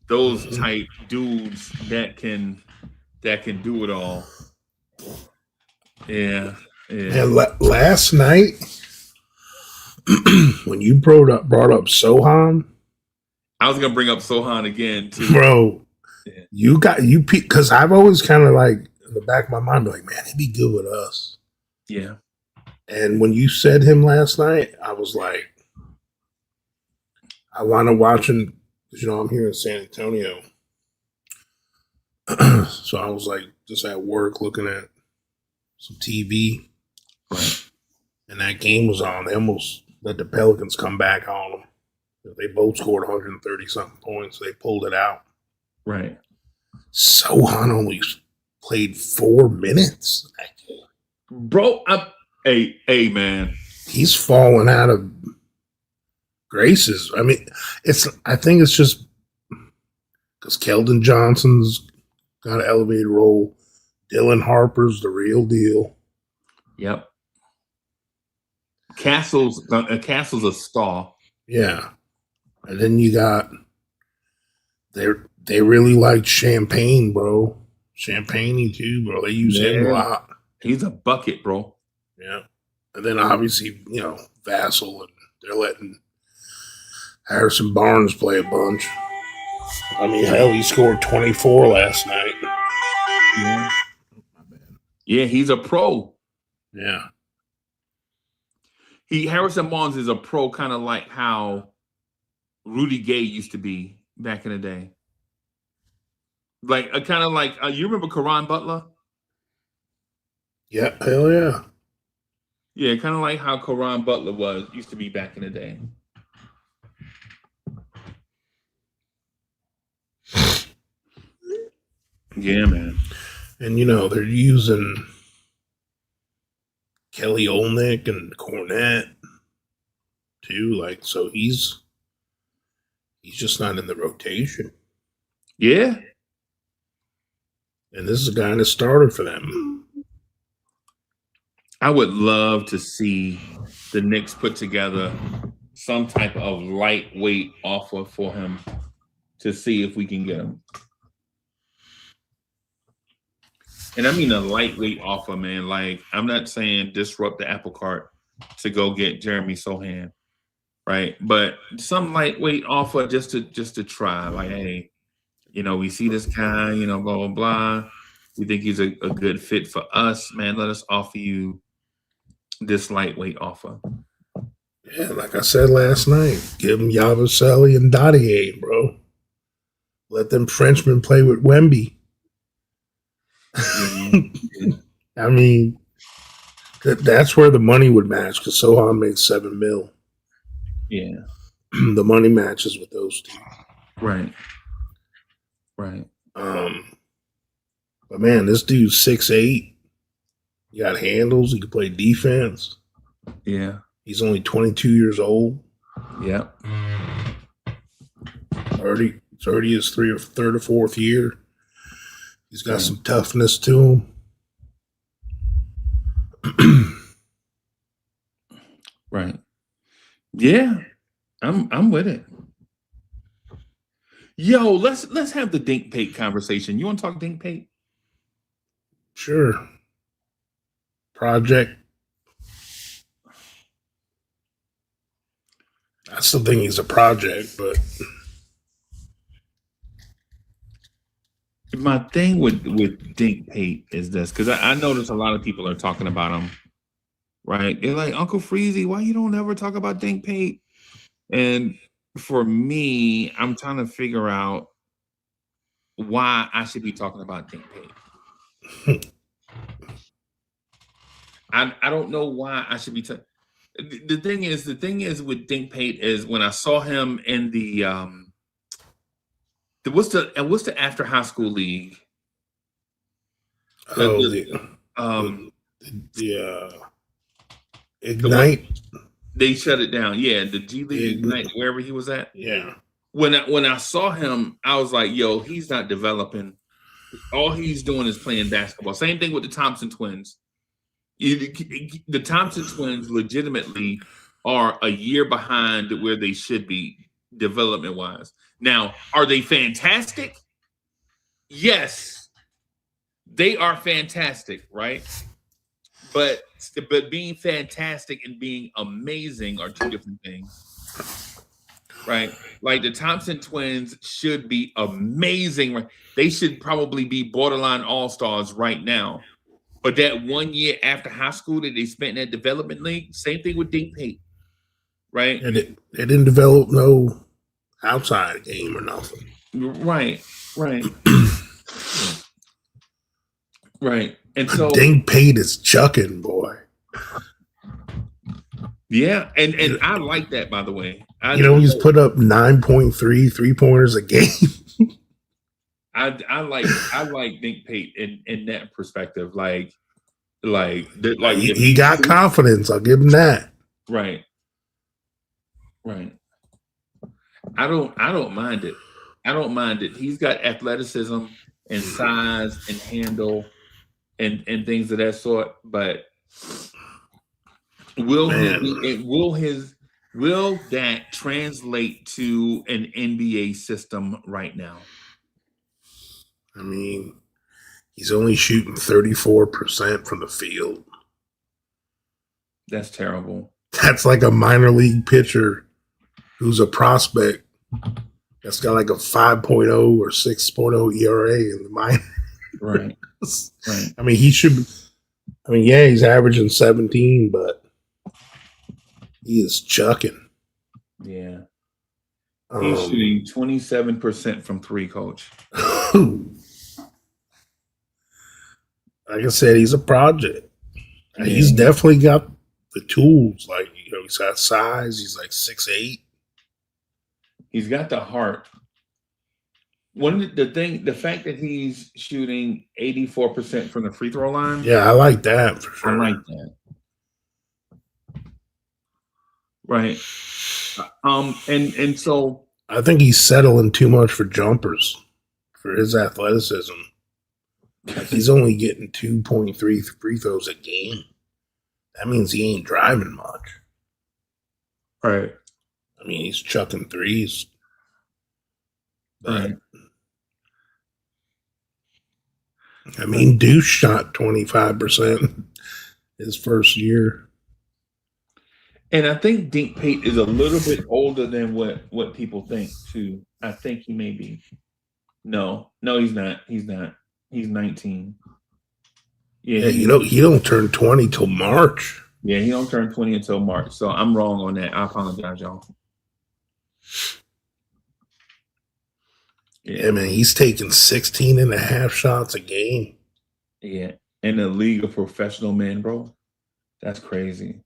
those type dudes that can do it all. Yeah. And last night, when you brought up Sohan, I was gonna bring up Sohan again too, bro. Yeah. You because I've always kind of like in the back of my mind, be like, man, he'd be good with us. Yeah. And when you said him last night, I was like, I want to watch him because I'm here in San Antonio. So I was like, just at work looking at some TV. Right. And that game was on. They almost let the Pelicans come back on them. They both scored 130 something points. They pulled it out. Right. Sohan only played 4 minutes. Bro, hey man. He's falling out of graces. I mean, I think it's just because Keldon Johnson's got an elevated role. Dylan Harper's the real deal. Yep. Castle's a star. Yeah. And then you got they really liked Champagne, bro. Champagne too, bro. They use him a lot. He's a bucket, bro. Yeah. And then obviously, Vassell, and they're letting Harrison Barnes play a bunch. I mean, hell, he scored 24 last night. Yeah. My bad. Yeah, he's a pro. Yeah. And then you got they really liked Champagne, bro. Champagne too, bro. They use him a lot. Yeah. And then obviously, Vassell, and they're letting Harrison Barnes play a bunch. I mean, hell, he scored 24 last night. Yeah. Yeah. Harrison Barnes is a pro, kind of like how Rudy Gay used to be back in the day. Like kind of like you remember Karan Butler? Yeah, hell yeah. Yeah, kind of like how Karan Butler used to be back in the day. Yeah, man. And they're using Kelly Olynyk and Cornette too. Like, so he's just not in the rotation. Yeah. And this is a guy that started for them. I would love to see the Knicks put together some type of lightweight offer for him to see if we can get him. And I mean a lightweight offer, man. Like, I'm not saying disrupt the apple cart to go get Jeremy Sohan, right? But some lightweight offer just to try. Like, hey, we see this guy, blah, blah, blah. We think he's a good fit for us, man. Let us offer you this lightweight offer. Yeah, like I said last night, give him Yabusele and Dottier, bro. Let them Frenchmen play with Wemby. I mean, that's where the money would match, because Sohan makes $7 million. Yeah. The money matches with those two. Right. But man, this dude's 6'8". He got handles. He can play defense. Yeah. He's only 22 years old. Yeah. Already his third or fourth year. He's got some toughness to him. Right. Yeah. I'm with it. Yo, let's have the Dink Pate conversation. You want to talk Dink Pate? Sure. Project. I still think he's a project, but my thing with Dink Pate is this, because I notice a lot of people are talking about him, right? They're like, Uncle Freezy, why you don't ever talk about Dink Pate? And for me, I'm trying to figure out why I should be talking about Dink Pate. I don't know why I should be talking. The thing is with Dink Pate is when I saw him in the what's the after high school league? Ignite. They shut it down. Yeah, the G League Ignite, wherever he was at. Yeah. When I saw him, I was like, yo, he's not developing. All he's doing is playing basketball. Same thing with the Thompson twins. The Thompson twins legitimately are a year behind where they should be development-wise. Now, are they fantastic? Yes. They are fantastic, right? But being fantastic and being amazing are two different things, right? Like the Thompson twins should be amazing. Right? They should probably be borderline all-stars right now. But that 1 year after high school that they spent in that development league, same thing with Dink Pate, right? And they didn't develop no outside game or nothing. Right. Right. And so Dink Pate is chucking, boy. Yeah, and I like that, by the way. He's put up 9.3 3-pointers a game. I like Dink Pate in that perspective. He got confidence. I'll give him that. Right. I don't mind it. I don't mind it. He's got athleticism and size and handle and things of that sort. But will that translate to an NBA system right now? I mean, he's only shooting 34% from the field. That's terrible. That's like a minor league pitcher who's a prospect that's got like a 5.0 or 6.0 ERA in the minor. Right. I mean, he's averaging 17, but He is chucking. Yeah. He's shooting 27% from three, coach. Like I said, he's a project. Yeah. He's definitely got the tools. Like, he's got size. He's like 6'8". He's got the heart. The fact that he's shooting 84% from the free throw line. Yeah, I like that for sure. I like that. Right. And so I think he's settling too much for jumpers for his athleticism. Like, he's only getting 2.3 free throws a game. That means he ain't driving much. right. I mean, he's chucking threes. But, Right. I mean, Deuce shot 25% his first year. And I think Dink Pate is a little bit older than what people think too. I think he may be. No, he's not. He's not. He's 19. Yeah, he don't turn 20 till March. Yeah, he don't turn 20 until March. So I'm wrong on that. I apologize, y'all. Yeah, man, he's taking 16 and a half shots a game. Yeah. In the league of professional men, bro. That's crazy.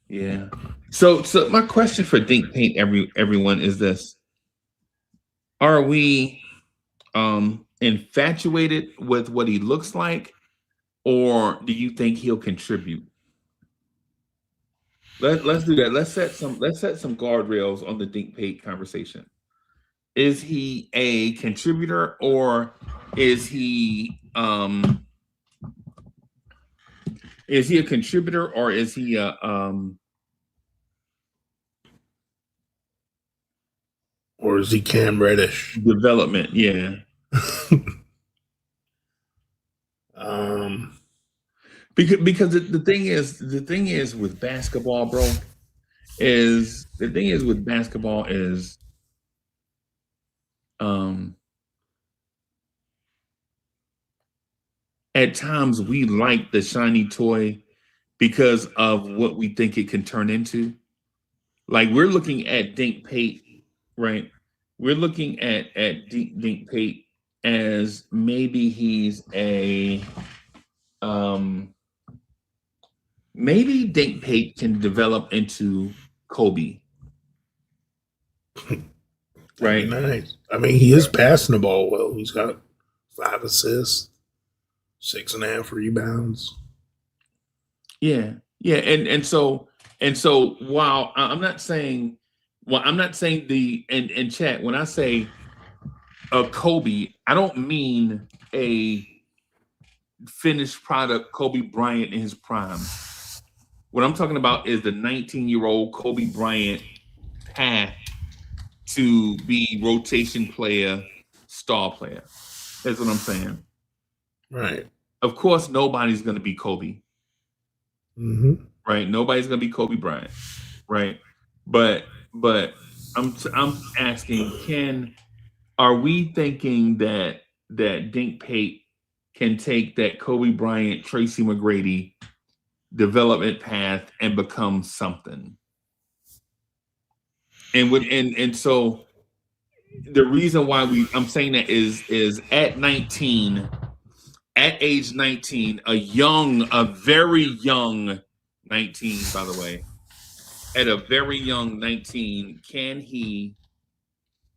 Yeah. So my question for Dink Paint everyone is this. Are we infatuated with what he looks like, or do you think he'll contribute? Let's do that. Let's set some guardrails on the Dink Paint conversation. Is he a contributor, or is he a contributor, or is he a or is he Cam Reddish? Development? Yeah. Because the thing is with basketball, bro, is at times we like the shiny toy because of what we think it can turn into. Like, we're looking at Dink Pate, right? We're looking at Dink Pate as maybe he's a maybe Dink Pate can develop into Kobe. Right. Nice. I mean, he is passing the ball well. He's got 5 assists, 6.5 rebounds. Yeah. And so while I'm not saying in chat, when I say a Kobe, I don't mean a finished product Kobe Bryant in his prime. What I'm talking about is the 19-year-old Kobe Bryant path to be rotation player, star player. That's what I'm saying. Right. Of course, nobody's going to be Kobe. Mm-hmm. Right. Nobody's going to be Kobe Bryant. Right. But I'm asking, are we thinking that Dink Pate can take that Kobe Bryant, Tracy McGrady development path and become something? And so the reason why I'm saying that is at age 19, a very young 19, by the way, at a very young 19,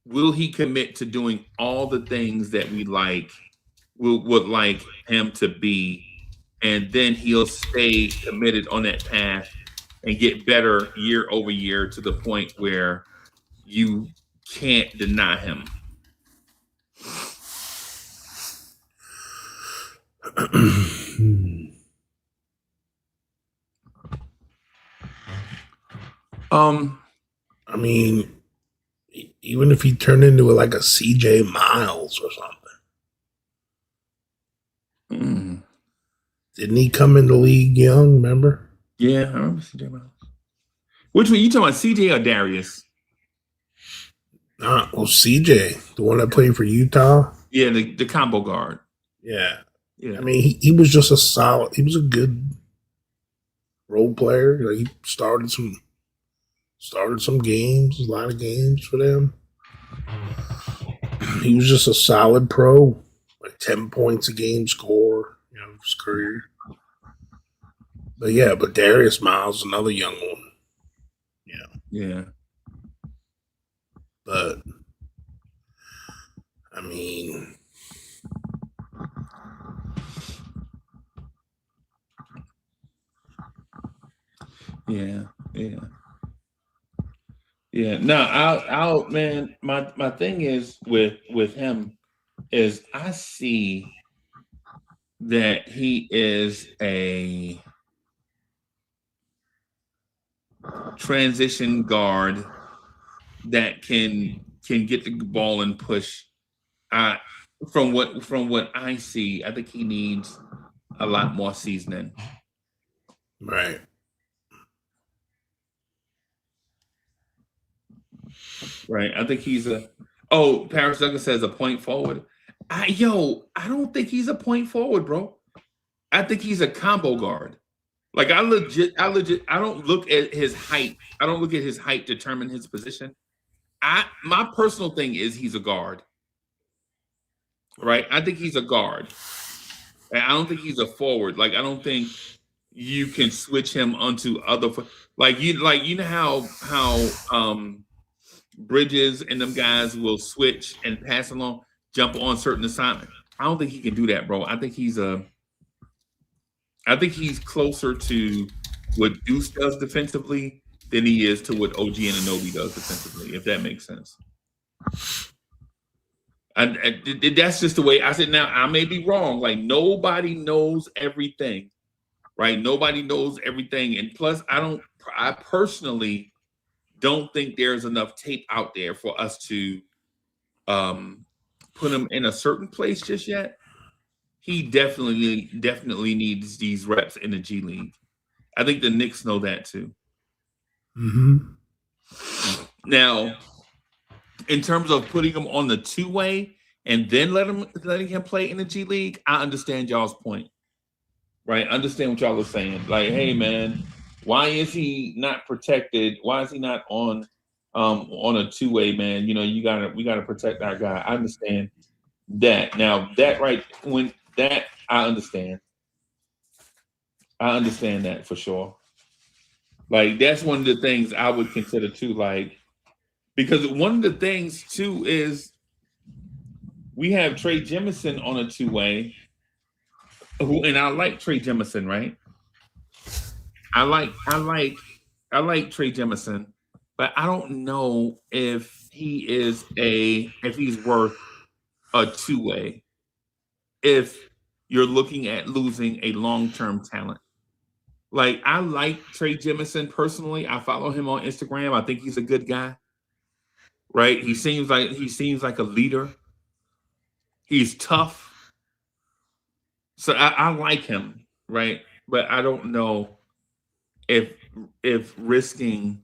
will he commit to doing all the things that we would like him to be, and then he'll stay committed on that path and get better year over year to the point where you can't deny him? I mean, even if he turned into like a CJ Miles or something. Didn't he come in the league young, remember? Yeah, I remember CJ Miles. Which one? You talking about CJ or Darius? Well, CJ, the one that played for Utah. Yeah, the combo guard. Yeah. I mean, he was just he was a good role player. He started some games, a lot of games for them. He was just a solid pro, like 10 points a game score, his career. But yeah, Darius Miles, another young one. Yeah. But I mean, Yeah. No, I'll man, my thing is with him is I see that he is a transition guard that can get the ball and push. From what I see, I think he needs a lot more seasoning. right. Right. I think he's Paris Douglas says a point forward. I don't think he's a point forward, bro. I think he's a combo guard. Like I don't look at his height. I don't look at his height to determine his position. My personal thing is he's a guard. Right? I think he's a guard. And I don't think he's a forward. Like I don't think you can switch him onto other you know how Bridges and them guys will switch and pass along, jump on certain assignments. I don't think he can do that, bro. I think he's closer to what Deuce does defensively than he is to what OG Anunoby does defensively, if that makes sense. And that's just the way I said. Now, I may be wrong. Like, nobody knows everything, right? Nobody knows everything. And plus, I personally don't think there's enough tape out there for us to put him in a certain place just yet. He definitely needs these reps in the G League. I think the Knicks know that too. Mm-hmm. Now, in terms of putting him on the two-way and then letting him play in the G League, I understand y'all's point. Right? Understand what y'all are saying. Like, hey man, why is he not protected? Why is he not on a two-way, man? We gotta protect our guy. I understand that. Now I understand. I understand that for sure. Like that's one of the things I would consider too, like because one of the things too is we have Trey Jemison on a two-way, and I like Trey Jemison, right? I like Trey Jemison, but I don't know if he's worth a two-way if you're looking at losing a long-term talent. Like I like Trey Jemison personally. I follow him on Instagram. I think he's a good guy. Right? He seems like a leader. He's tough. So I like him, right? But I don't know if risking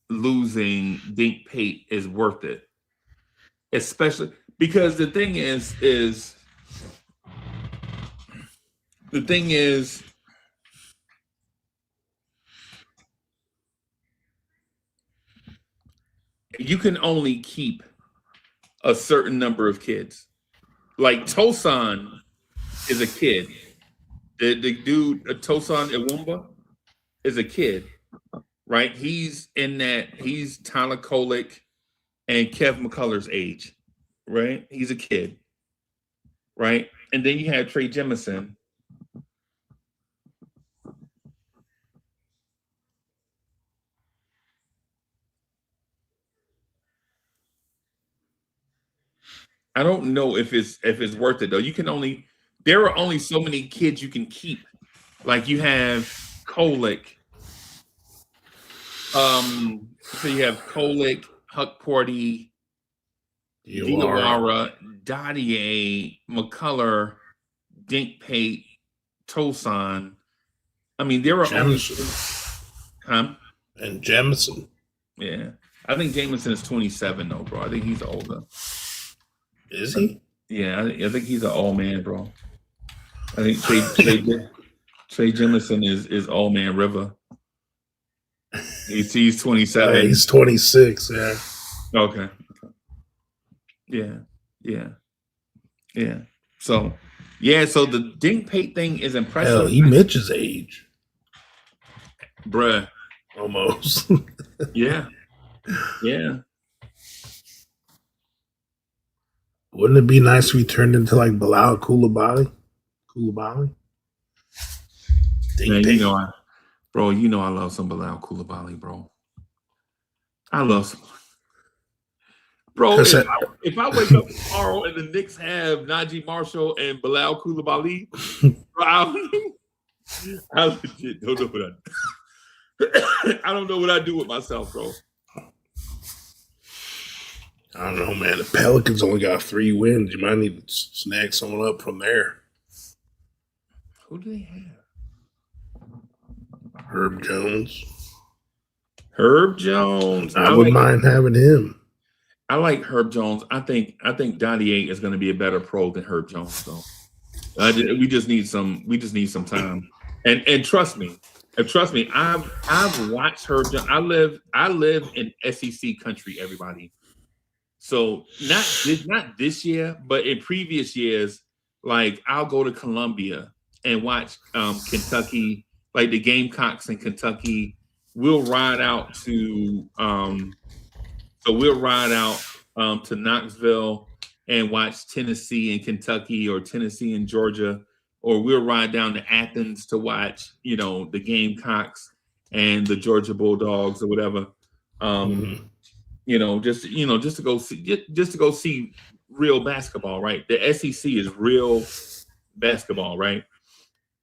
losing Dink Pate is worth it. Especially because the thing is you can only keep a certain number of kids. Like Tosan is a kid. The dude, Tosan Iwumba, is a kid, right? He's Tyler Kolek and Kev McCullough's age, right? He's a kid, right? And then you have Trey Jemison. I don't know if it's worth it though. There are only so many kids you can keep. Like you have Kolek. So you have Kolek, Huck Porty, Diawara, Dadier, McCullough, Dink Pate, Tosan. I mean, there are Jemison. Huh? And Jemison. Yeah. I think Jameson is 27 though, bro. I think he's older. Is he? Yeah, I think he's an old man, bro. I think Trey Jemison is old man River. He's 27. He's 26. Yeah. Okay. Yeah. So the Dink Pate thing is impressive. Hell, he Mitch's age. Bruh. Almost. Yeah. Wouldn't it be nice if we turned into like Bilal Coulibaly? Man, you know I love some Bilal Coulibaly, bro. I love some. Bro, if I wake up tomorrow and the Knicks have Najee Marshall and Bilal Coulibaly, bro, I legit don't know what I don't know what I do with myself, bro. I don't know, man. The Pelicans only got 3 wins. You might need to snag someone up from there. Who do they have? Herb Jones. I wouldn't mind having him. I like Herb Jones. I think Dottie is going to be a better pro than Herb Jones, though. We just need some time. And trust me, I've watched Herb Jones. I live in SEC country, everybody. So not this year, but in previous years, like I'll go to Columbia and watch Kentucky, like the Gamecocks in Kentucky. We'll ride out to to Knoxville and watch Tennessee and Kentucky, or Tennessee and Georgia, or we'll ride down to Athens to watch, the Gamecocks and the Georgia Bulldogs or whatever. Just to go see real basketball, right? The SEC is real basketball, right?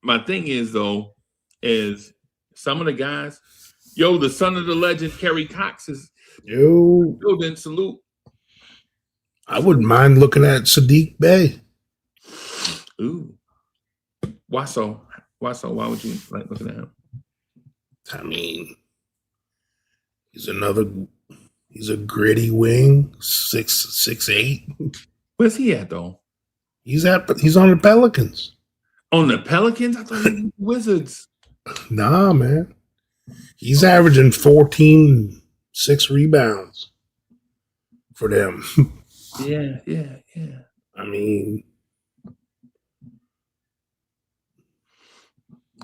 My thing is some of the guys, the son of the legend Kerry Cox is building. Salute. I wouldn't mind looking at Sadiq Bey. Ooh. Why so? Why would you like looking at him? I mean, he's a gritty wing, 6'8". Where's he at though? He's on the Pelicans. On the Pelicans? I thought he was Wizards. Nah, man. He's averaging 14, 6 rebounds for them. Yeah. I mean,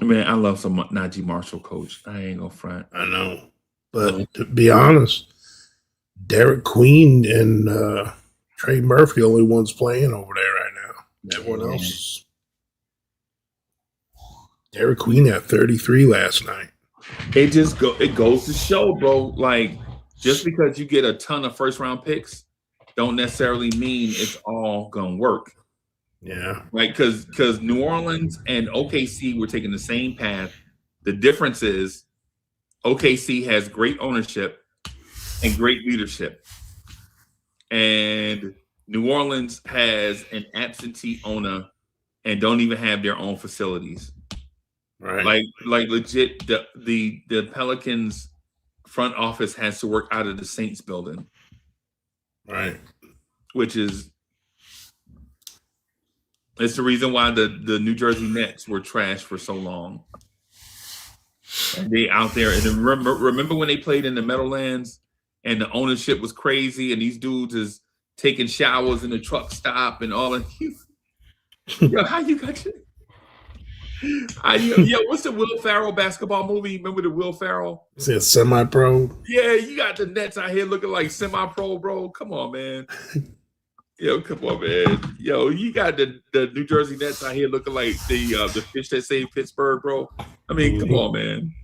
I love some Najee Marshall, coach. I ain't gonna front. I know. But to be honest, Derek Queen and Trey Murphy only ones playing over there right now. Everyone else. Derek Queen had 33 last night. It goes to show, bro. Like, just because you get a ton of first round picks, don't necessarily mean it's all gonna work. Yeah. Right, because New Orleans and OKC were taking the same path. The difference is OKC has great ownership and great leadership, and New Orleans has an absentee owner and don't even have their own facilities. Right. Like legit, the Pelicans front office has to work out of the Saints building. Right. Which is it's the reason why the New Jersey Nets were trashed for so long. And they out there, and remember when they played in the Meadowlands and the ownership was crazy, and these dudes is taking showers in the truck stop and all that. Yo, how you got your what's the Will Ferrell basketball movie? Remember the Will Ferrell? Is it semi-pro? Yeah, you got the Nets out here looking like semi-pro, bro. Come on, man. Come on, man. You got the New Jersey Nets out here looking like the fish that saved Pittsburgh, bro. I mean, come on, man.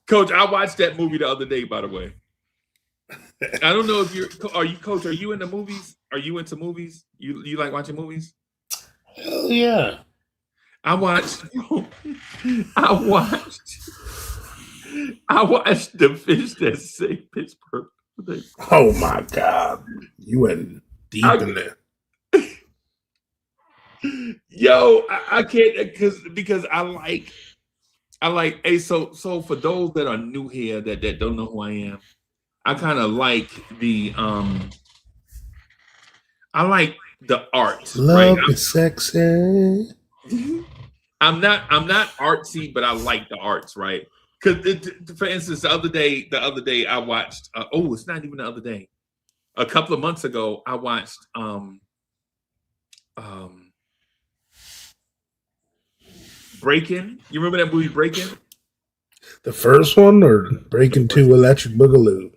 Coach, I watched that movie the other day, by the way. I don't know if Coach, are you into movies? Are you into movies? You like watching movies? Hell yeah. I watched the fish that saved Pittsburgh. Oh my God. You went deep in there. I can't because I like so for those that are new here that don't know who I am, I kind of like the art. Love is sexy. I'm not artsy, but I like the arts, right? Because for instance, the other day I watched. It's not even the other day. A couple of months ago, I watched um Breaking. You remember that movie Breaking? The first one or Breaking Two Electric Boogaloo?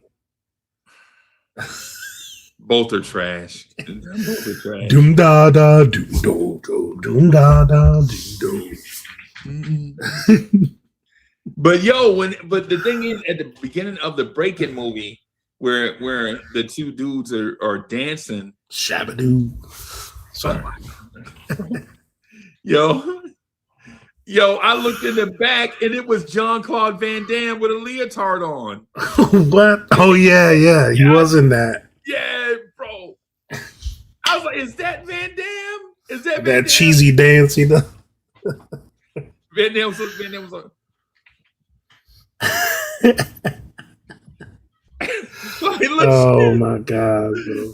Both are trash. Both are trash. Doom da da doom do do doom da da doom do. But but the thing is, at the beginning of the Breaking movie, where the two dudes are dancing, Shabadoo. Sorry. yo, I looked in the back and it was Jean-Claude Van Damme with a leotard on. What? Oh yeah. He was in that. Yeah, bro. I was like, is that Van Damme? Is that Van That Damme? cheesy dance he does. Van Damme was like, oh my god, bro.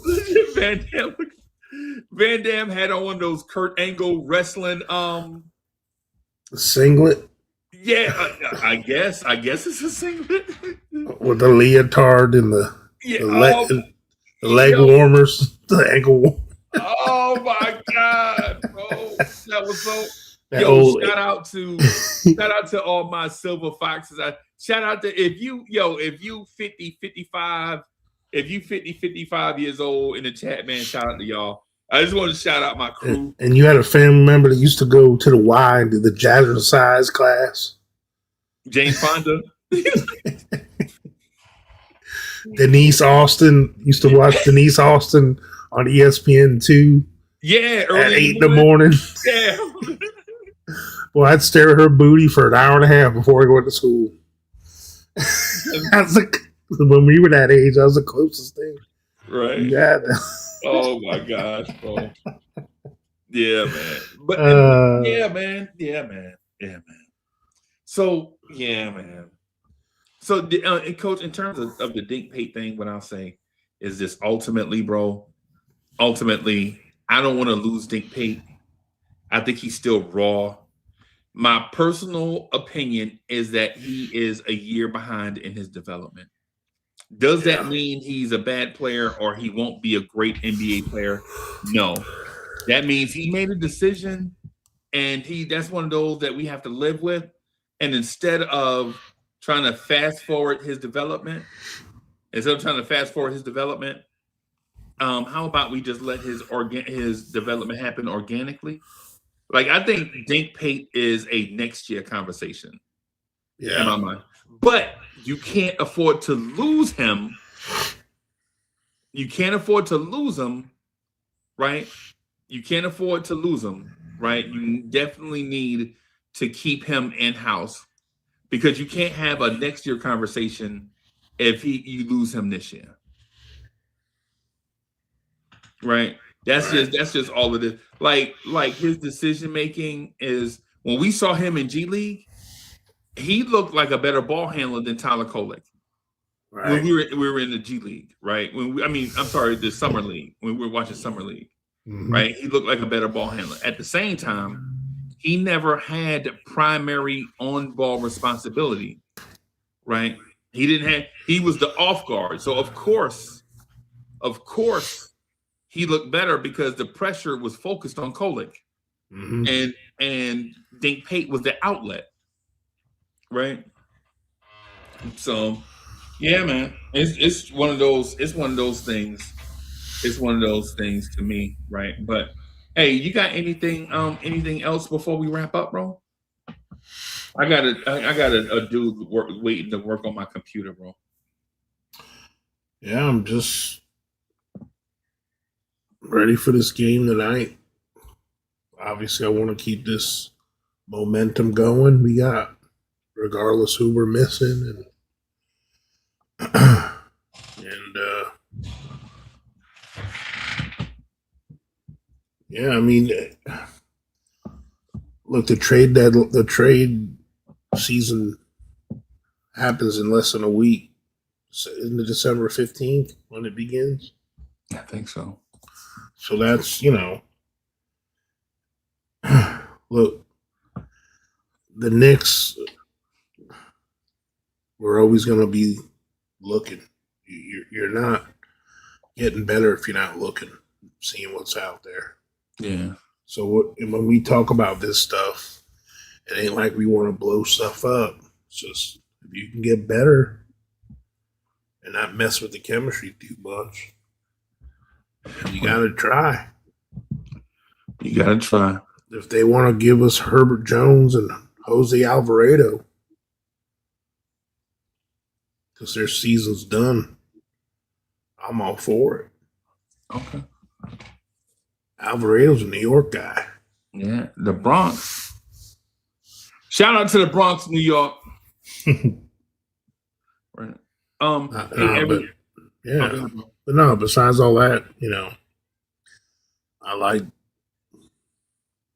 Van Damme had on one of those Kurt Angle wrestling Singlet yeah, I guess it's a singlet. with the leotard and the leg warmers, the ankle warmers. Oh my god, bro. That was so shout out to all my silver foxes. Shout out to if you 50, 55, if you 50, 55 years old in the chat, man, shout out to y'all. I just want to shout out my crew. And you had a family member that used to go to the Y and do the jazzercise class. Jane Fonda. Denise Austin used to watch Denise Austin on ESPN2. Yeah, at 8 in the morning. Yeah. Well, I'd stare at her booty for an hour and a half before I went to school. When we were that age, that was the closest thing. Right. Yeah. Oh my gosh, bro. Yeah, man. But yeah, man. So yeah, man. So, and Coach, in terms of the Dink Pate thing, what I'll say is this: ultimately, bro. Ultimately, I don't want to lose Dink Pate. I think he's still raw. My personal opinion is that he is a year behind in his development. Does that mean he's a bad player or he won't be a great NBA player? No. That means he made a decision and that's one of those that we have to live with. And instead of trying to fast forward his development, how about we just let his development happen organically? Like, I think Dink Pate is a next year conversation. Yeah. In my mind. But you can't afford to lose him. You can't afford to lose him, right? You can't afford to lose him, right? You definitely need to keep him in-house because you can't have a next year conversation if you lose him this year. Right? That's just all it is. Like his decision making is when we saw him in G League, he looked like a better ball handler than Tyler Kolek. Right. When we were in the G League, right? The Summer League, when we were watching Summer League, right? He looked like a better ball handler. At the same time, he never had primary on-ball responsibility, right? He was the off guard. So of course, he looked better because the pressure was focused on Kolek. And Dink Pate was the outlet. Right. So yeah, man. It's one of those things. It's one of those things to me, right? But hey, you got anything else before we wrap up, bro? I got a dude waiting to work on my computer, bro. Yeah, I'm just ready for this game tonight. Obviously, I want to keep this momentum going. We got, regardless who we're missing, and yeah, I mean, look, the trade season happens in less than a week. In the December 15th when it begins. I think so. So that's, look, the Knicks, we're always going to be looking. You're not getting better if you're not looking, seeing what's out there. Yeah. So when we talk about this stuff, it ain't like we want to blow stuff up. It's just if you can get better and not mess with the chemistry too much, you got to try. You got to try. If they want to give us Herbert Jones and Jose Alvarado, because their season's done, I'm all for it. Okay. Alvarado's a New York guy. Yeah, the Bronx. Shout out to the Bronx, New York. Right. But no, besides all that, I like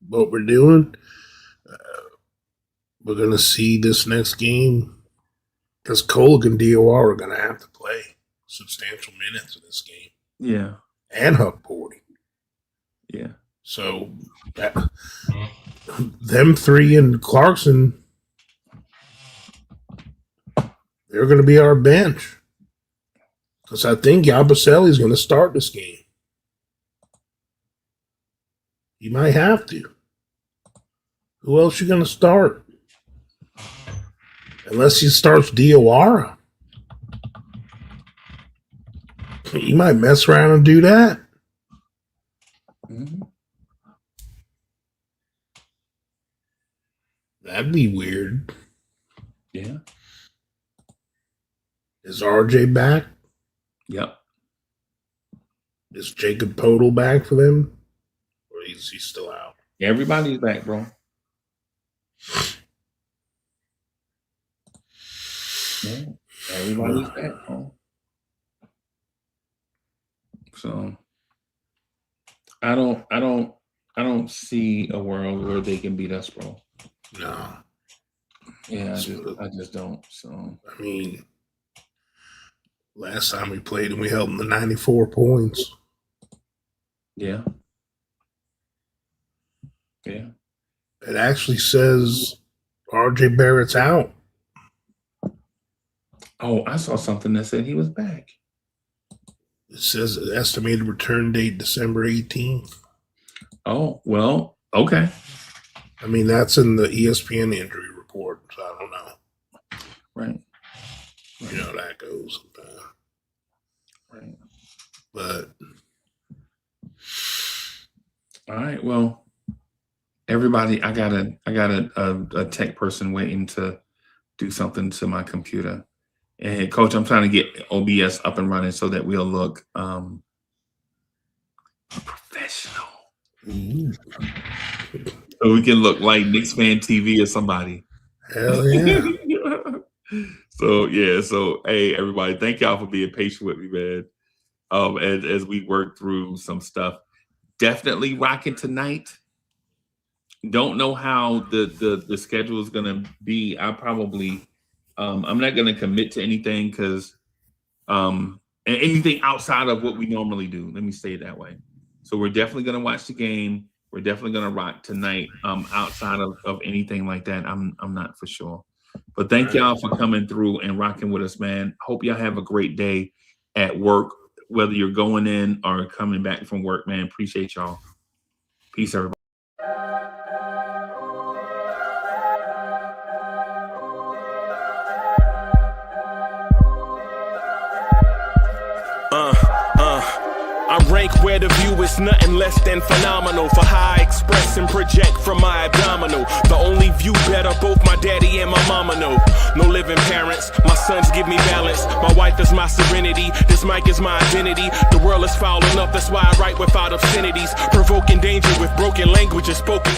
what we're doing. We're going to see this next game because Kolek and DOR are going to have to play substantial minutes in this game. Yeah. And Huck Porty. Yeah. So them three and Clarkson, they're going to be our bench. Because I think Yabusele is going to start this game. He might have to. Who else you going to start? Unless he starts Diawara. He might mess around and do that. Mm-hmm. That'd be weird. Yeah. Is RJ back? Yep. Is Jacob Podol back for them? Or is he still out? Everybody's back, bro. Yeah. Everybody's back, bro. So I don't see a world where they can beat us, bro. No. Yeah, I just don't. So I mean, last time we played and we held them to 94 points. yeah. Yeah. It actually says RJ Barrett's out. Oh, I saw something that said he was back. It says estimated return date December 18th. Oh, well, okay. I mean, that's in the ESPN injury report, so I don't know. Right. You know how that goes. Right. But all right, well, everybody, I got a tech person waiting to do something to my computer. And Coach, I'm trying to get OBS up and running so that we'll look professional. So we can look like Knicks Fan TV or somebody. hell yeah. So hey, everybody, thank y'all for being patient with me, man. As we work through some stuff. Definitely rocking tonight. Don't know how the schedule is gonna be. I probably I'm not gonna commit to anything because anything outside of what we normally do. Let me say it that way. So we're definitely gonna watch the game. We're definitely gonna rock tonight. Outside of anything like that, I'm not for sure. But thank y'all for coming through and rocking with us, man. Hope y'all have a great day at work, whether you're going in or coming back from work, man. Appreciate y'all. Peace, everybody. I rank where the view is nothing less than phenomenal. For how I express and project from my abdominal. The only view better, both my daddy and my mama know. No living parents, my sons give me balance. My wife is my serenity, this mic is my identity. The world is foul enough, that's why I write without obscenities. Provoking danger with broken languages spoken.